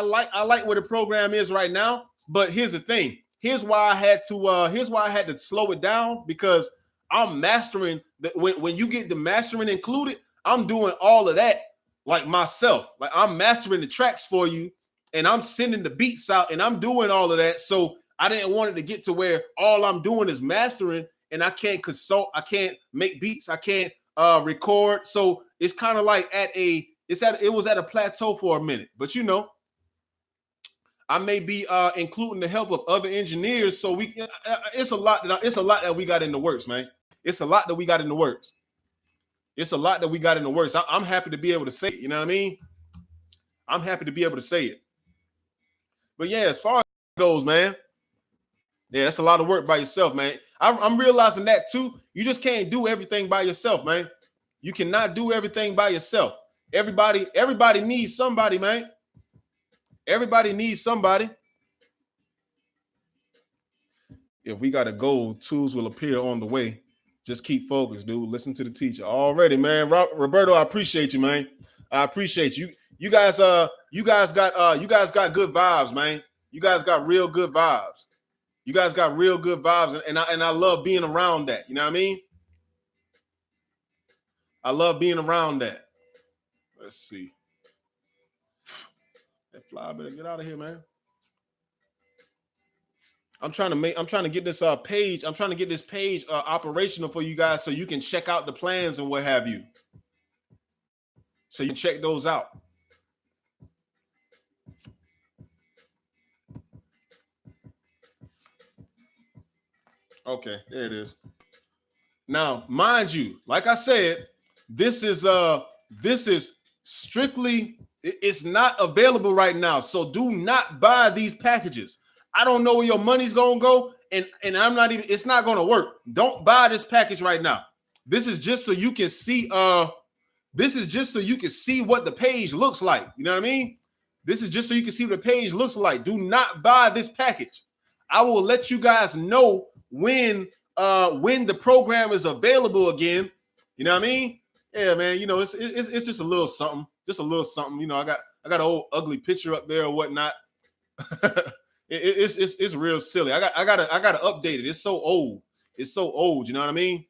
like where the program is right now. But here's the thing. Here's why I had to slow it down, because I'm mastering when you get the mastering included, I'm doing all of that like myself. Like I'm mastering the tracks for you and I'm sending the beats out and I'm doing all of that. So I didn't want it to get to where all I'm doing is mastering and I can't consult, I can't make beats, I can't record. So it's kind of like it was at a plateau for a minute. But you know, I may be including the help of other engineers. So it's a lot that we got in the works, man. It's a lot that we got in the works. I'm happy to be able to say it. You know what I mean? I'm happy to be able to say it. But yeah, as far as it goes, man, yeah, that's a lot of work by yourself, man. I'm realizing that too. You just can't do everything by yourself, man. You cannot do everything by yourself. Everybody needs somebody, man. Everybody needs somebody. If we got a goal, tools will appear on the way. Just keep focused, dude. Listen to the teacher. Already, man. Roberto, I appreciate you, man. I appreciate you. You guys got good vibes, man. You guys got real good vibes. And I love being around that. You know what I mean? I love being around that. Let's see. That fly better get out of here, man. I'm trying to get this page. I'm trying to get this page operational for you guys so you can check out the plans and what have you. So you can check those out. Okay, there it is. Now, mind you, like I said, this is strictly, it's not available right now. So do not buy these packages. I don't know where your money's gonna go, and it's not gonna work. Don't buy this package right now. This is just so you can see, what the page looks like. You know what I mean? This is just so you can see what the page looks like. Do not buy this package. I will let you guys know when the program is available again. You know what I mean? Yeah, man. You know, it's just a little something. You know, I got an old ugly picture up there or whatnot. It's real silly. I gotta update it. It's so old. It's so old. You know what I mean?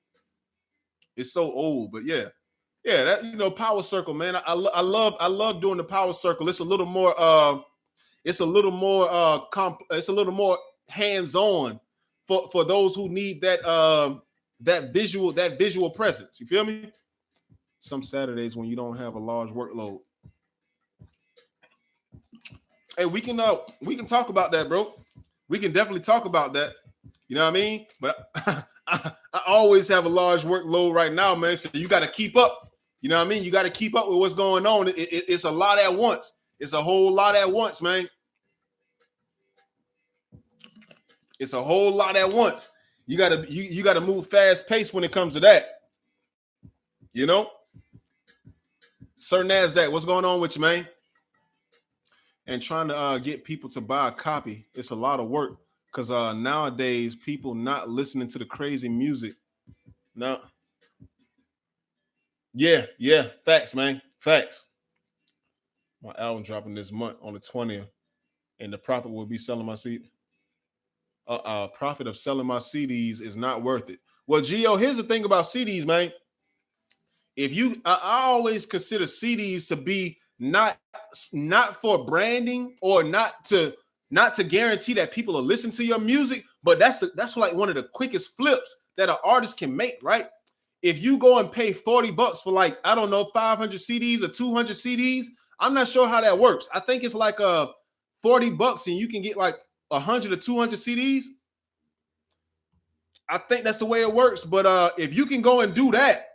It's so old. But yeah, that power circle, man. I love doing the power circle. It's a little more it's a little more it's a little more hands-on for those who need that visual presence. You feel me? Some Saturdays when you don't have a large workload. Hey, we can talk about that, bro. We can definitely talk about that. You know what I mean? But I always have a large workload right now, man. So you got to keep up. You know what I mean? You got to keep up with what's going on. It's a lot at once. It's a whole lot at once, man. It's a whole lot at once. You gotta move fast pace when it comes to that. You know? Sir NASDAQ, what's going on with you, man? And trying to get people to buy a copy, it's a lot of work because nowadays people not listening to the crazy music. No. Yeah, facts, man. Facts. My album dropping this month on the 20th, and the profit will be selling my CD. Profit of selling my CDs is not worth it. Well, Gio, here's the thing about CDs, man. I always consider CDs to be not for branding or not to guarantee that people will listen to your music, but that's like one of the quickest flips that an artist can make, right? If you go and pay $40 for like, I don't know, 500 CDs or 200 CDs, I'm not sure how that works. I think it's like $40 and you can get like 100 or 200 CDs. I think that's the way it works. But if you can go and do that,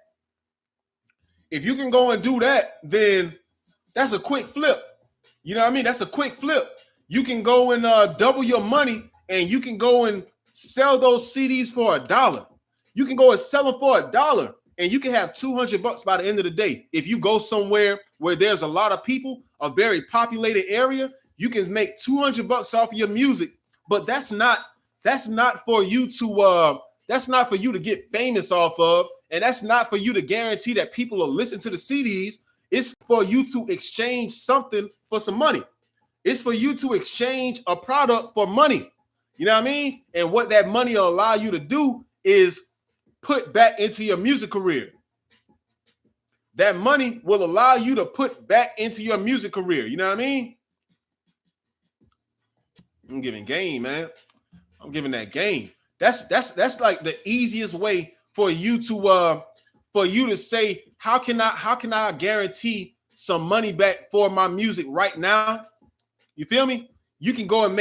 then that's a quick flip. You know what I mean? That's a quick flip. You can go and double your money, and you can go and sell those CDs for $1. You can go and sell them for $1, and you can have $200 by the end of the day. If you go somewhere where there's a lot of people, a very populated area, you can make $200 off of your music. But that's not for you to get famous off of, and that's not for you to guarantee that people will listen to the CDs. It's for you to exchange something for some money. It's for you to exchange a product for money. You know what I mean? And what that money will allow you to do is put back into your music career. That money will allow you to put back into your music career. You know what I mean? I'm giving game, man. I'm giving that game. That's like the easiest way for you to say, how can I guarantee some money back for my music right now? You feel me? You can go and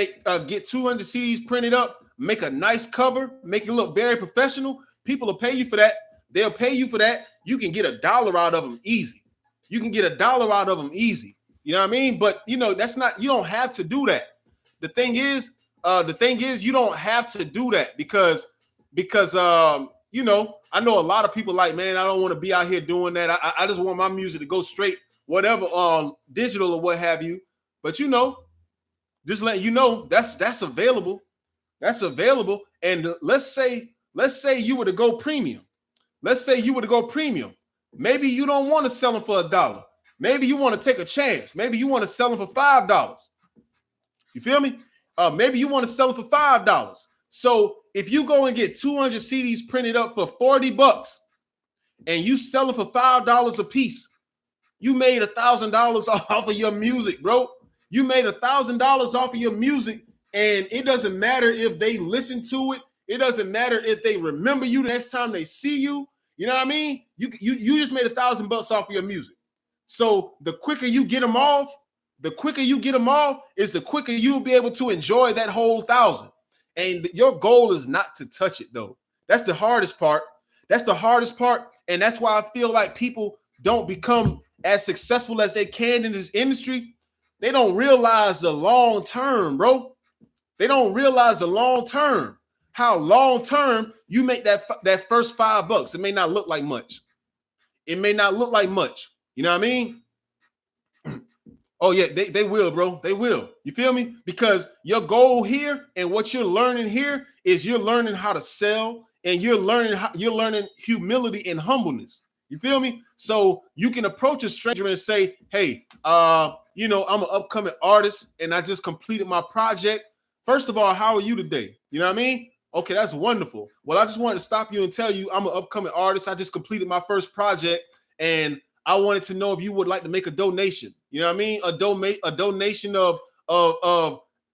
get 200 CDs printed up, make a nice cover, make it look very professional. People will pay you for that. They'll pay you for that. You can get $1 out of them easy. You can get $1 out of them easy. You know what I mean? But you don't have to do that. The thing is, you don't have to do that because I know a lot of people like, man, I don't want to be out here doing that. I just want my music to go straight, whatever, digital or what have you. But just let you know that's available. That's available. And let's say you were to go premium. Maybe you don't want to sell them for $1. Maybe you want to take a chance. Maybe you want to sell them for $5. You feel me? Maybe you want to sell them for $5. So if you go and get 200 CDs printed up for $40 and you sell them for $5 a piece, you made $1,000 off of your music, bro. You made $1,000 off of your music, and it doesn't matter if they listen to it. It doesn't matter if they remember you the next time they see you. You know what I mean? You just made $1,000 off of your music. So the quicker you get them off, is the quicker you'll be able to enjoy that whole 1,000. And your goal is not to touch it, though. That's the hardest part. And that's why I feel like people don't become as successful as they can in this industry. They don't realize the long term, bro. They don't realize the long term. How long term you make that first $5. It may not look like much. You know what I mean? Oh, yeah, they will, bro. They will. You feel me? Because your goal here and what you're learning here is you're learning how to sell, and you're learning humility and humbleness. You feel me? So you can approach a stranger and say, hey, I'm an upcoming artist and I just completed my project. First of all, how are you today? You know what I mean? Okay, that's wonderful. Well, I just wanted to stop you and tell you I'm an upcoming artist. I just completed my first project and I wanted to know if you would like to make a donation. You know what I mean? A donation of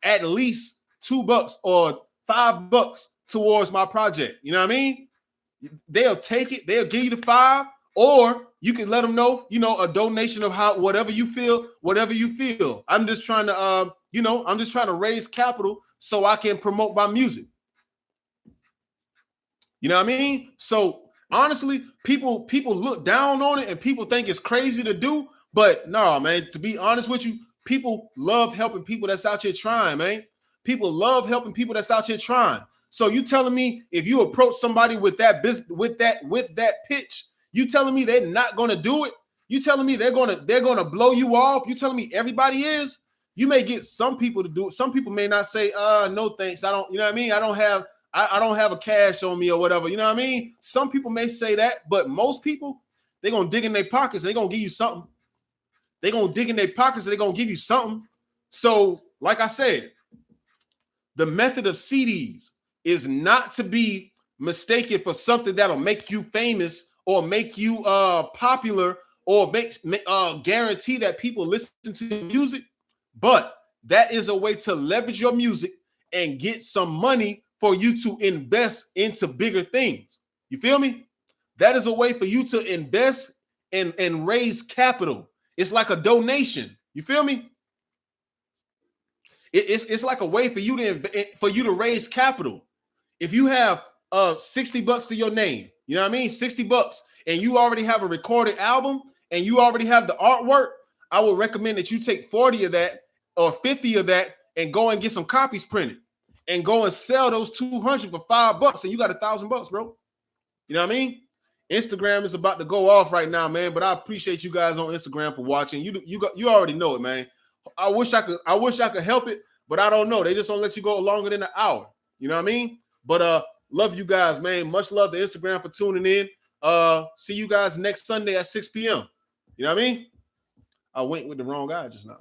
at least $2 or $5 towards my project. You know what I mean? They'll take it. They'll give you the 5, or you can let them know, a donation of whatever you feel. I'm just trying to, raise capital so I can promote my music. You know what I mean? So honestly, people look down on it and people think it's crazy to do. But no, man, to be honest with you, people love helping people that's out here trying, man. People love helping people that's out here trying. So you telling me if you approach somebody with that business, with that pitch, you telling me they're not going to do it? You telling me they're going to blow you off? You telling me everybody is? You may get some people to do it. Some people may not say, no, thanks. I don't, you know what I mean? I don't have a cash on me or whatever. You know what I mean? Some people may say that, but most people, they're going to dig in their pockets. They're going to give you something. They're going to dig in their pockets and they're going to give you something. So like I said, the method of CDs is not to be mistaken for something that'll make you famous or make you popular or guarantee that people listen to your music. But that is a way to leverage your music and get some money for you to invest into bigger things. You feel me? That is a way for you to invest and raise capital. It's like a donation. You feel me? It's like a way for you to raise capital. If you have $60 to your name, you know what I mean? $60, and you already have a recorded album and you already have the artwork, I would recommend that you take 40 of that or 50 of that and go and get some copies printed and go and sell those 200 for $5 and you got $1,000, bro. You know what I mean? Instagram is about to go off right now, man, but I appreciate you guys on Instagram for watching. You already know it, man. I wish I could help it, but I don't know. They just don't let you go longer than an hour. You know what I mean? But love you guys, man. Much love to Instagram for tuning in. See you guys next Sunday at 6 p.m. You know what I mean? I went with the wrong guy just now.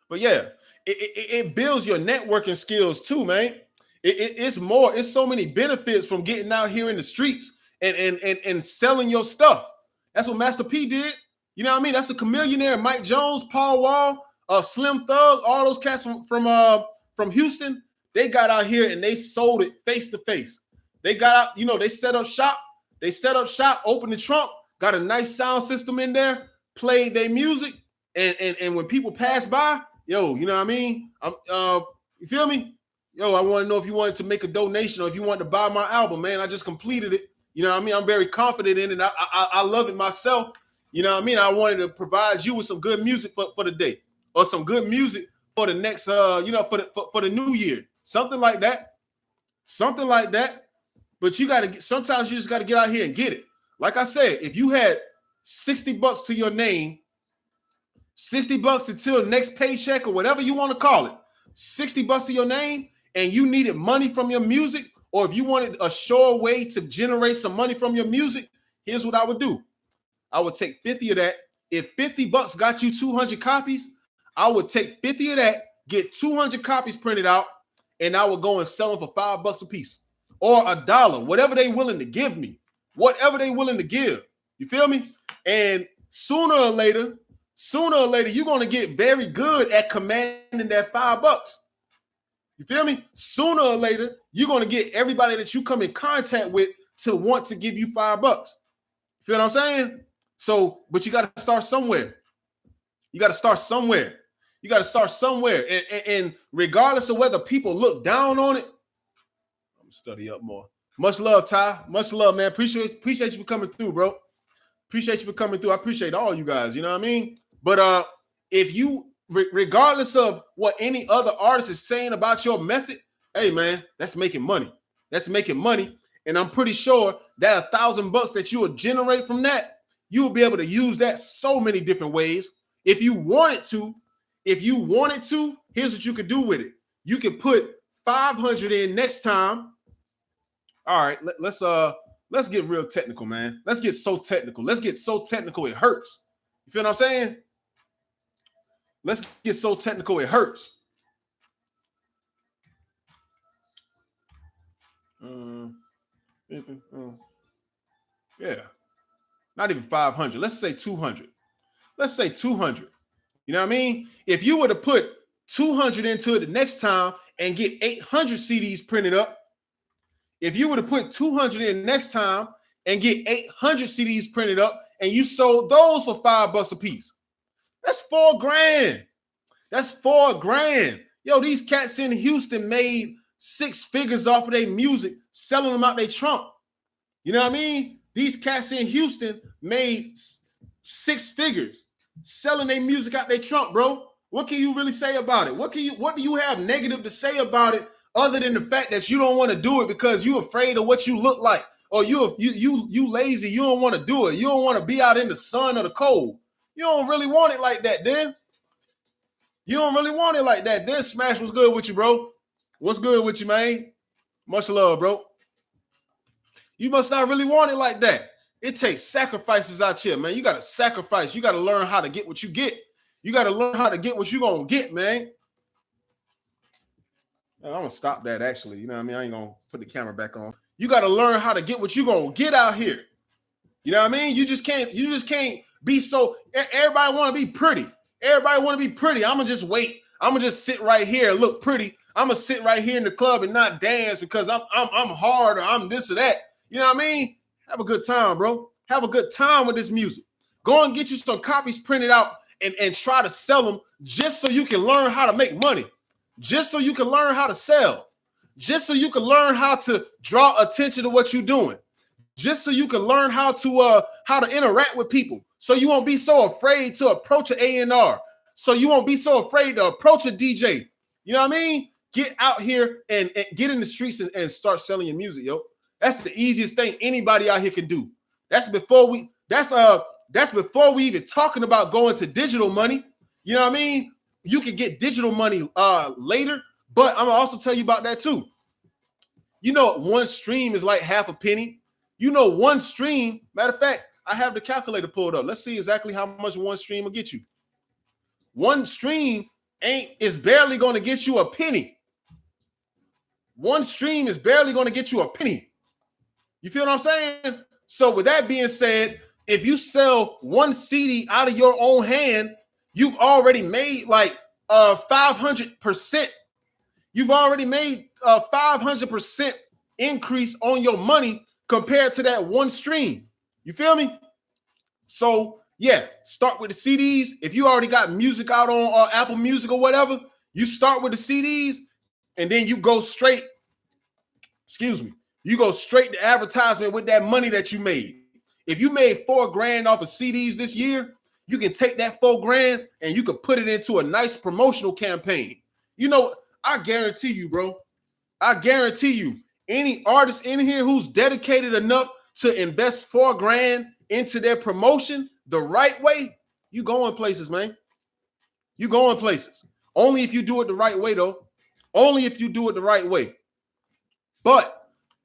But yeah, it builds your networking skills too, man. It's so many benefits from getting out here in the streets and selling your stuff. That's what Master P did. You know what I mean? That's a Chameleonaire, Mike Jones, Paul Wall, Slim Thug, all those cats from Houston. They got out here and they sold it face to face. They got out, they set up shop. Opened the trunk, got a nice sound system in there, played their music, and when people pass by, yo, you know what I mean? You feel me? Yo, I want to know if you wanted to make a donation or if you wanted to buy my album, man. I just completed it. You know what I mean? I'm very confident in it. I love it myself. You know what I mean? I wanted to provide you with some good music for the day or some good music for the next, for the new year. Something like that. But sometimes you just got to get out here and get it. Like I said, if you had $60 to your name, $60 until next paycheck or whatever you want to call it, $60 to your name, and you needed money from your music, or if you wanted a sure way to generate some money from your music, here's what I would do. I would take 50 of that. If $50 got you 200 copies, I would take 50 of that, get 200 copies printed out, and I would go and sell them for $5 a piece or $1, whatever they willing to give me, whatever they willing to give. You feel me? And sooner or later, you're going to get very good at commanding that $5. You feel me? Sooner or later, you're going to get everybody that you come in contact with to want to give you $5. You feel what I'm saying? So, but you got to start somewhere. And regardless of whether people look down on it, I'm going to study up more. Much love, Ty. Much love, man. Appreciate you for coming through, bro. Appreciate you for coming through. I appreciate all you guys. You know what I mean? But if you, regardless of what any other artist is saying about your method, hey, man, that's making money. And I'm pretty sure that $1,000 that you will generate from that, you will be able to use that so many different ways. If you wanted to, here's what you could do with it. You could put 500 in next time. All right, let's get real technical, man. Let's get so technical. It hurts. You feel what I'm saying? Let's get so technical it hurts. Yeah, not even 500. Let's say 200. Let's say 200. You know what I mean? If you were to put 200 into it the next time and get 800 CDs printed up, if you were to put 200 in next time and get 800 CDs printed up and you sold those for $5 a piece, that's $4,000. That's $4,000. Yo, these cats in Houston made 6 figures off of their music, selling them out their trunk. You know what I mean? These cats in Houston made 6 figures selling their music out their trunk, bro. What can you really say about it? What do you have negative to say about it other than the fact that you don't want to do it because you're afraid of what you look like, or you lazy, you don't want to do it. You don't want to be out in the sun or the cold. You don't really want it like that, then. You don't really want it like that. Then Smash, what's good with you, bro? What's good with you, man? Much love, bro. You must not really want it like that. It takes sacrifices out here, man. You got to sacrifice. You got to learn how to get what you get. You got to learn how to get what you're going to get, man. I'm going to stop that, actually. You know what I mean? I ain't going to put the camera back on. You got to learn how to get what you're going to get out here. You know what I mean? You just can't be so, everybody want to be pretty. Everybody want to be pretty. I'm going to just wait. I'm going to just sit right here and look pretty. I'm going to sit right here in the club and not dance because I'm hard or I'm this or that. You know what I mean? Have a good time, bro. Have a good time with this music. Go and get you some copies printed out and try to sell them just so you can learn how to make money. Just so you can learn how to sell. Just so you can learn how to draw attention to what you're doing. Just so you can learn how to interact with people. So you won't be so afraid to approach an A&R. So you won't be so afraid to approach a DJ. You know what I mean? Get out here and get in the streets and start selling your music, yo. That's the easiest thing anybody out here can do. That's before we even talking about going to digital money. You know what I mean? You can get digital money later, but I'm gonna also tell you about that too. You know, one stream is like half a penny. You know, one stream, matter of fact, I have the calculator pulled up. Let's see exactly how much one stream will get you. One stream is barely going to get you a penny. One stream is barely going to get you a penny. You feel what I'm saying? So with that being said, if you sell one CD out of your own hand, you've already made like 500%. You've already made a 500% increase on your money compared to that one stream. You feel me? So yeah, start with the CDs. If you already got music out on Apple Music or whatever, you start with the CDs and then you go straight. You go straight to advertisement with that money that you made. If you made $4,000 off of CDs this year, you can take that $4,000 and you can put it into a nice promotional campaign. You know, I guarantee you, bro. I guarantee you, any artist in here who's dedicated enough to invest $4,000 into their promotion the right way, you going places, man. You going places. Only if you do it the right way, though. Only if you do it the right way. But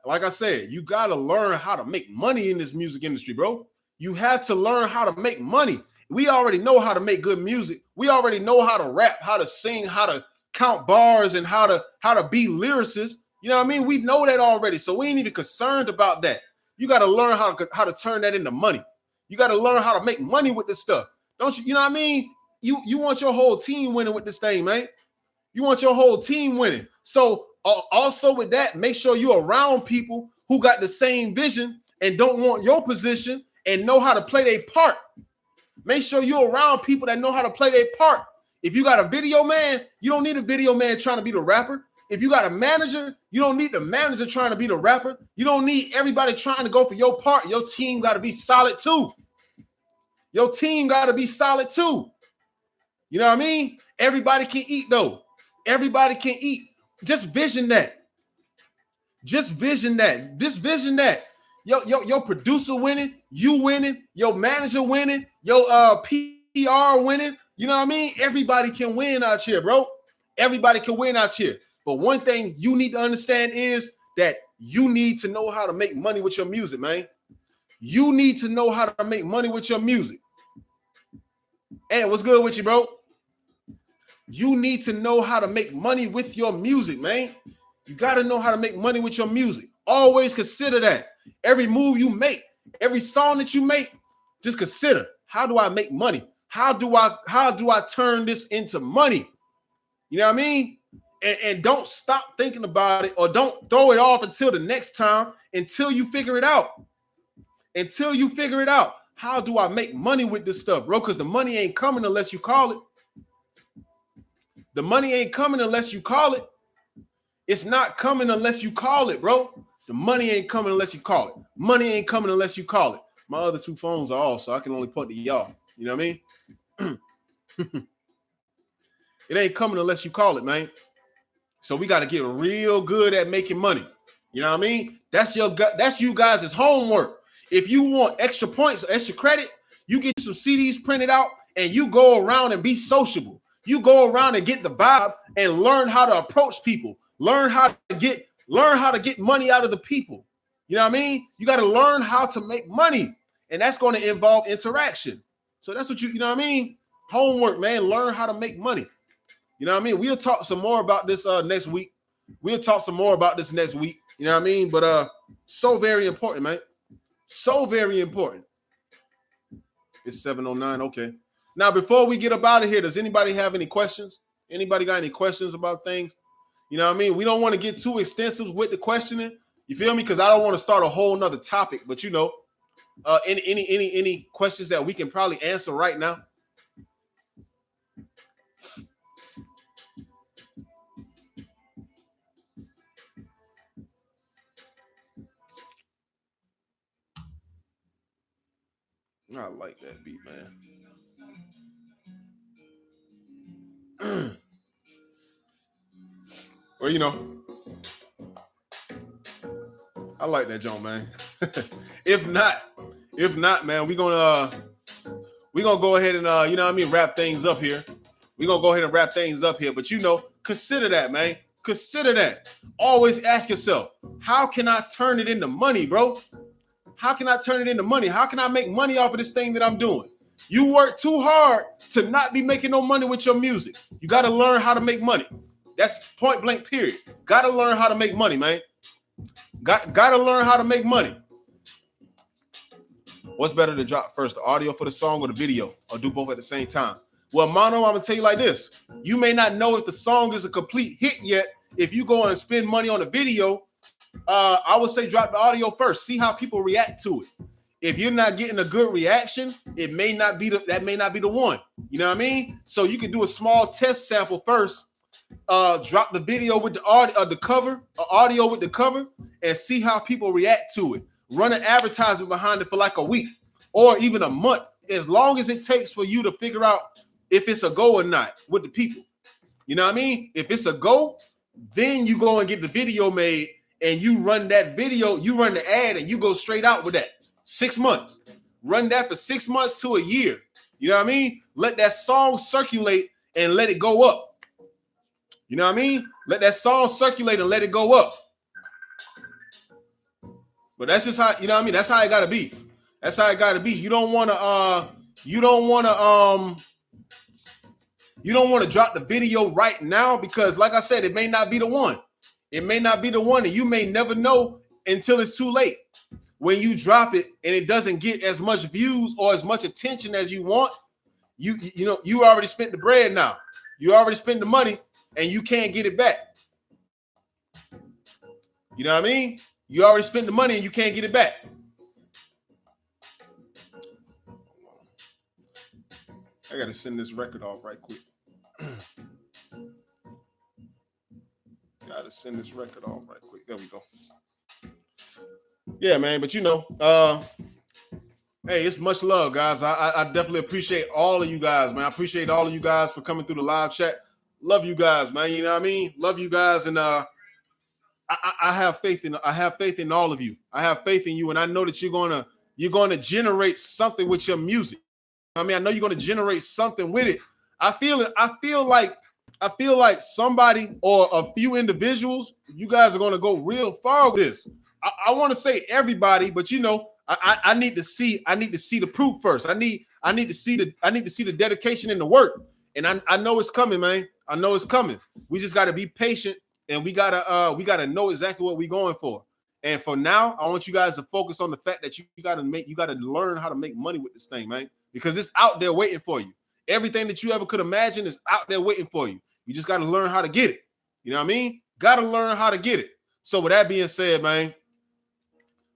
like I said, you got to learn how to make money in this music industry, bro. You have to learn how to make money. We already know how to make good music. We already know how to rap, how to sing, how to count bars, and how to be lyricists. You know what I mean? We know that already, so we ain't even concerned about that. You got to learn how to turn that into money. You got to learn how to make money with this stuff. Don't you? You know what I mean? You want your whole team winning with this thing, man. You want your whole team winning. So also with that, make sure you're around people who got the same vision and don't want your position and know how to play their part. Make sure you're around people that know how to play their part. If you got a video man, you don't need a video man trying to be the rapper. If you got a manager, you don't need the manager trying to be the rapper. You don't need everybody trying to go for your part. Your team got to be solid too. Your team got to be solid too. You know what I mean? Everybody can eat though. Everybody can eat. Just vision that. Just vision that. Just vision that. Your producer winning, you winning, your manager winning, your PR winning. You know what I mean? Everybody can win out here, bro. Everybody can win out here. But one thing you need to understand is that you need to know how to make money with your music, man. You need to know how to make money with your music. Hey, what's good with you, bro? You need to know how to make money with your music, man. You got to know how to make money with your music. Always consider that. Every move you make, every song that you make, just consider, how do I make money? How do I turn this into money? You know what I mean? And don't stop thinking about it, or don't throw it off until the next time, until you figure it out. Until you figure it out. How do I make money with this stuff, bro? Because the money ain't coming unless you call it. The money ain't coming unless you call it. It's not coming unless you call it, bro. The money ain't coming unless you call it. Money ain't coming unless you call it. My other two phones are off, so I can only point to y'all. You know what I mean? It ain't coming unless you call it, man. So we got to get real good at making money. You know what I mean? That's you guys' homework. If you want extra points or extra credit, you get some CDs printed out and you go around and be sociable. You go around and get the vibe and learn how to approach people. Learn how to get money out of the people. You know what I mean? You got to learn how to make money, and that's going to involve interaction. So that's what you know what I mean? Homework, man. Learn how to make money. You know what I mean? We'll talk some more about this next week. We'll talk some more about this next week. You know what I mean? But so very important, man. So very important. It's 7:09. Okay. Now, before we get up out of here, does anybody have any questions? Anybody got any questions about things? You know what I mean? We don't want to get too extensive with the questioning. You feel me? Because I don't want to start a whole nother topic. But you know, any questions that we can probably answer right now? I like that beat, man. Well, you know, I like that joint, man. If not, man, we're gonna go ahead and you know what I mean, wrap things up here. We're gonna go ahead and wrap things up here. But you know, consider that, man. Consider that. Always ask yourself, how can I turn it into money, bro? How can I turn it into money? How can I make money off of this thing that I'm doing? You work too hard to not be making no money with your music. You got to learn how to make money. That's point blank, period. Got to learn how to make money, man. Got to learn how to make money. What's better to drop first, the audio for the song or the video, or do both at the same time? Well, Mono, I'm going to tell you like this. You may not know if the song is a complete hit yet. If you go and spend money on a video, I would say drop the audio first. See how people react to it. If you're not getting a good reaction, it may not be that may not be the one. You know what I mean? So you can do a small test sample first. Drop the video with the audio, the cover, audio with the cover, and see how people react to it. Run an advertisement behind it for like a week or even a month, as long as it takes for you to figure out if it's a go or not with the people. You know what I mean? If it's a go, then you go and get the video made. And you run that video, you run the ad, and you go straight out with that. 6 months. Run that for 6 months to a year. You know what I mean? Let that song circulate and let it go up. You know what I mean? Let that song circulate and let it go up. But that's just how, you know what I mean? That's how it gotta be. That's how it gotta be. You don't wanna drop the video right now, because like I said, it may not be the one. It may not be the one, and you may never know until it's too late. When you drop it and it doesn't get as much views or as much attention as you want, you know, you already spent the bread now. You already spent the money and you can't get it back. You know what I mean? You already spent the money and you can't get it back. I got to send this record off right quick. Gotta send this record off right quick. There we go. Yeah, man. But you know, hey, it's much love, guys. I definitely appreciate all of you guys, man. I appreciate all of you guys for coming through the live chat. Love you guys, man. You know what I mean? Love you guys, and I have faith in all of you. I have faith in you, and I know that you're gonna generate something with your music. I mean, I know you're gonna generate something with it. I feel like somebody or a few individuals, you guys are going to go real far with this. I want to say everybody, but you know, I need to see the proof first. I need to see the dedication and the work. And I know it's coming, man. I know it's coming. We just got to be patient, and we gotta know exactly what we're going for. And for now, I want you guys to focus on the fact that you got to learn how to make money with this thing, man, because it's out there waiting for you. Everything that you ever could imagine is out there waiting for you. You just got to learn how to get it. You know what I mean? Got to learn how to get it. So with that being said, man,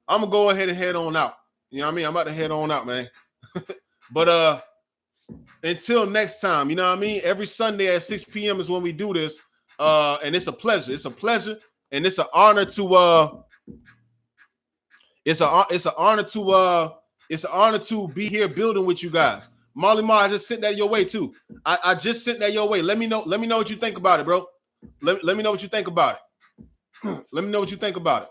I'm gonna go ahead and head on out. You know what I mean? I'm about to head on out, man. But until next time, you know what I mean? Every Sunday at 6 p.m. is when we do this. And it's a pleasure. It's a pleasure, and it's an honor to it's an honor to be here building with you guys. Molly Ma, I just sent that your way too. I just sent that your way. Let me know what you think about it, bro. Let me know what you think about it. Let me know what you think about it.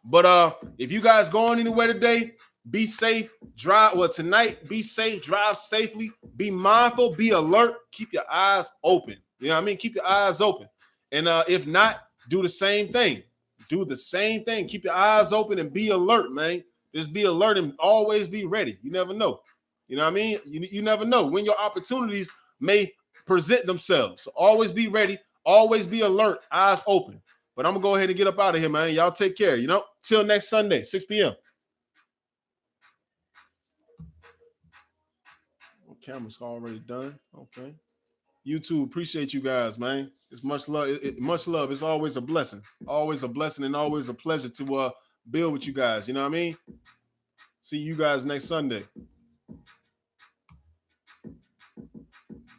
But if you guys going anywhere today, be safe. Tonight, be safe, drive safely, be mindful, be alert, keep your eyes open. You know what I mean? Keep your eyes open. And if not, do the same thing. Do the same thing. Keep your eyes open and be alert, man. Just be alert and always be ready. You never know. You know what I mean? You never know when your opportunities may present themselves. So always be ready. Always be alert. Eyes open. But I'm going to go ahead and get up out of here, man. Y'all take care, you know? Till next Sunday, 6 p.m. Camera's already done. Okay. YouTube, appreciate you guys, man. It's much love. Much love. It's always a blessing. Always a blessing and always a pleasure to build with you guys. You know what I mean? See you guys next Sunday.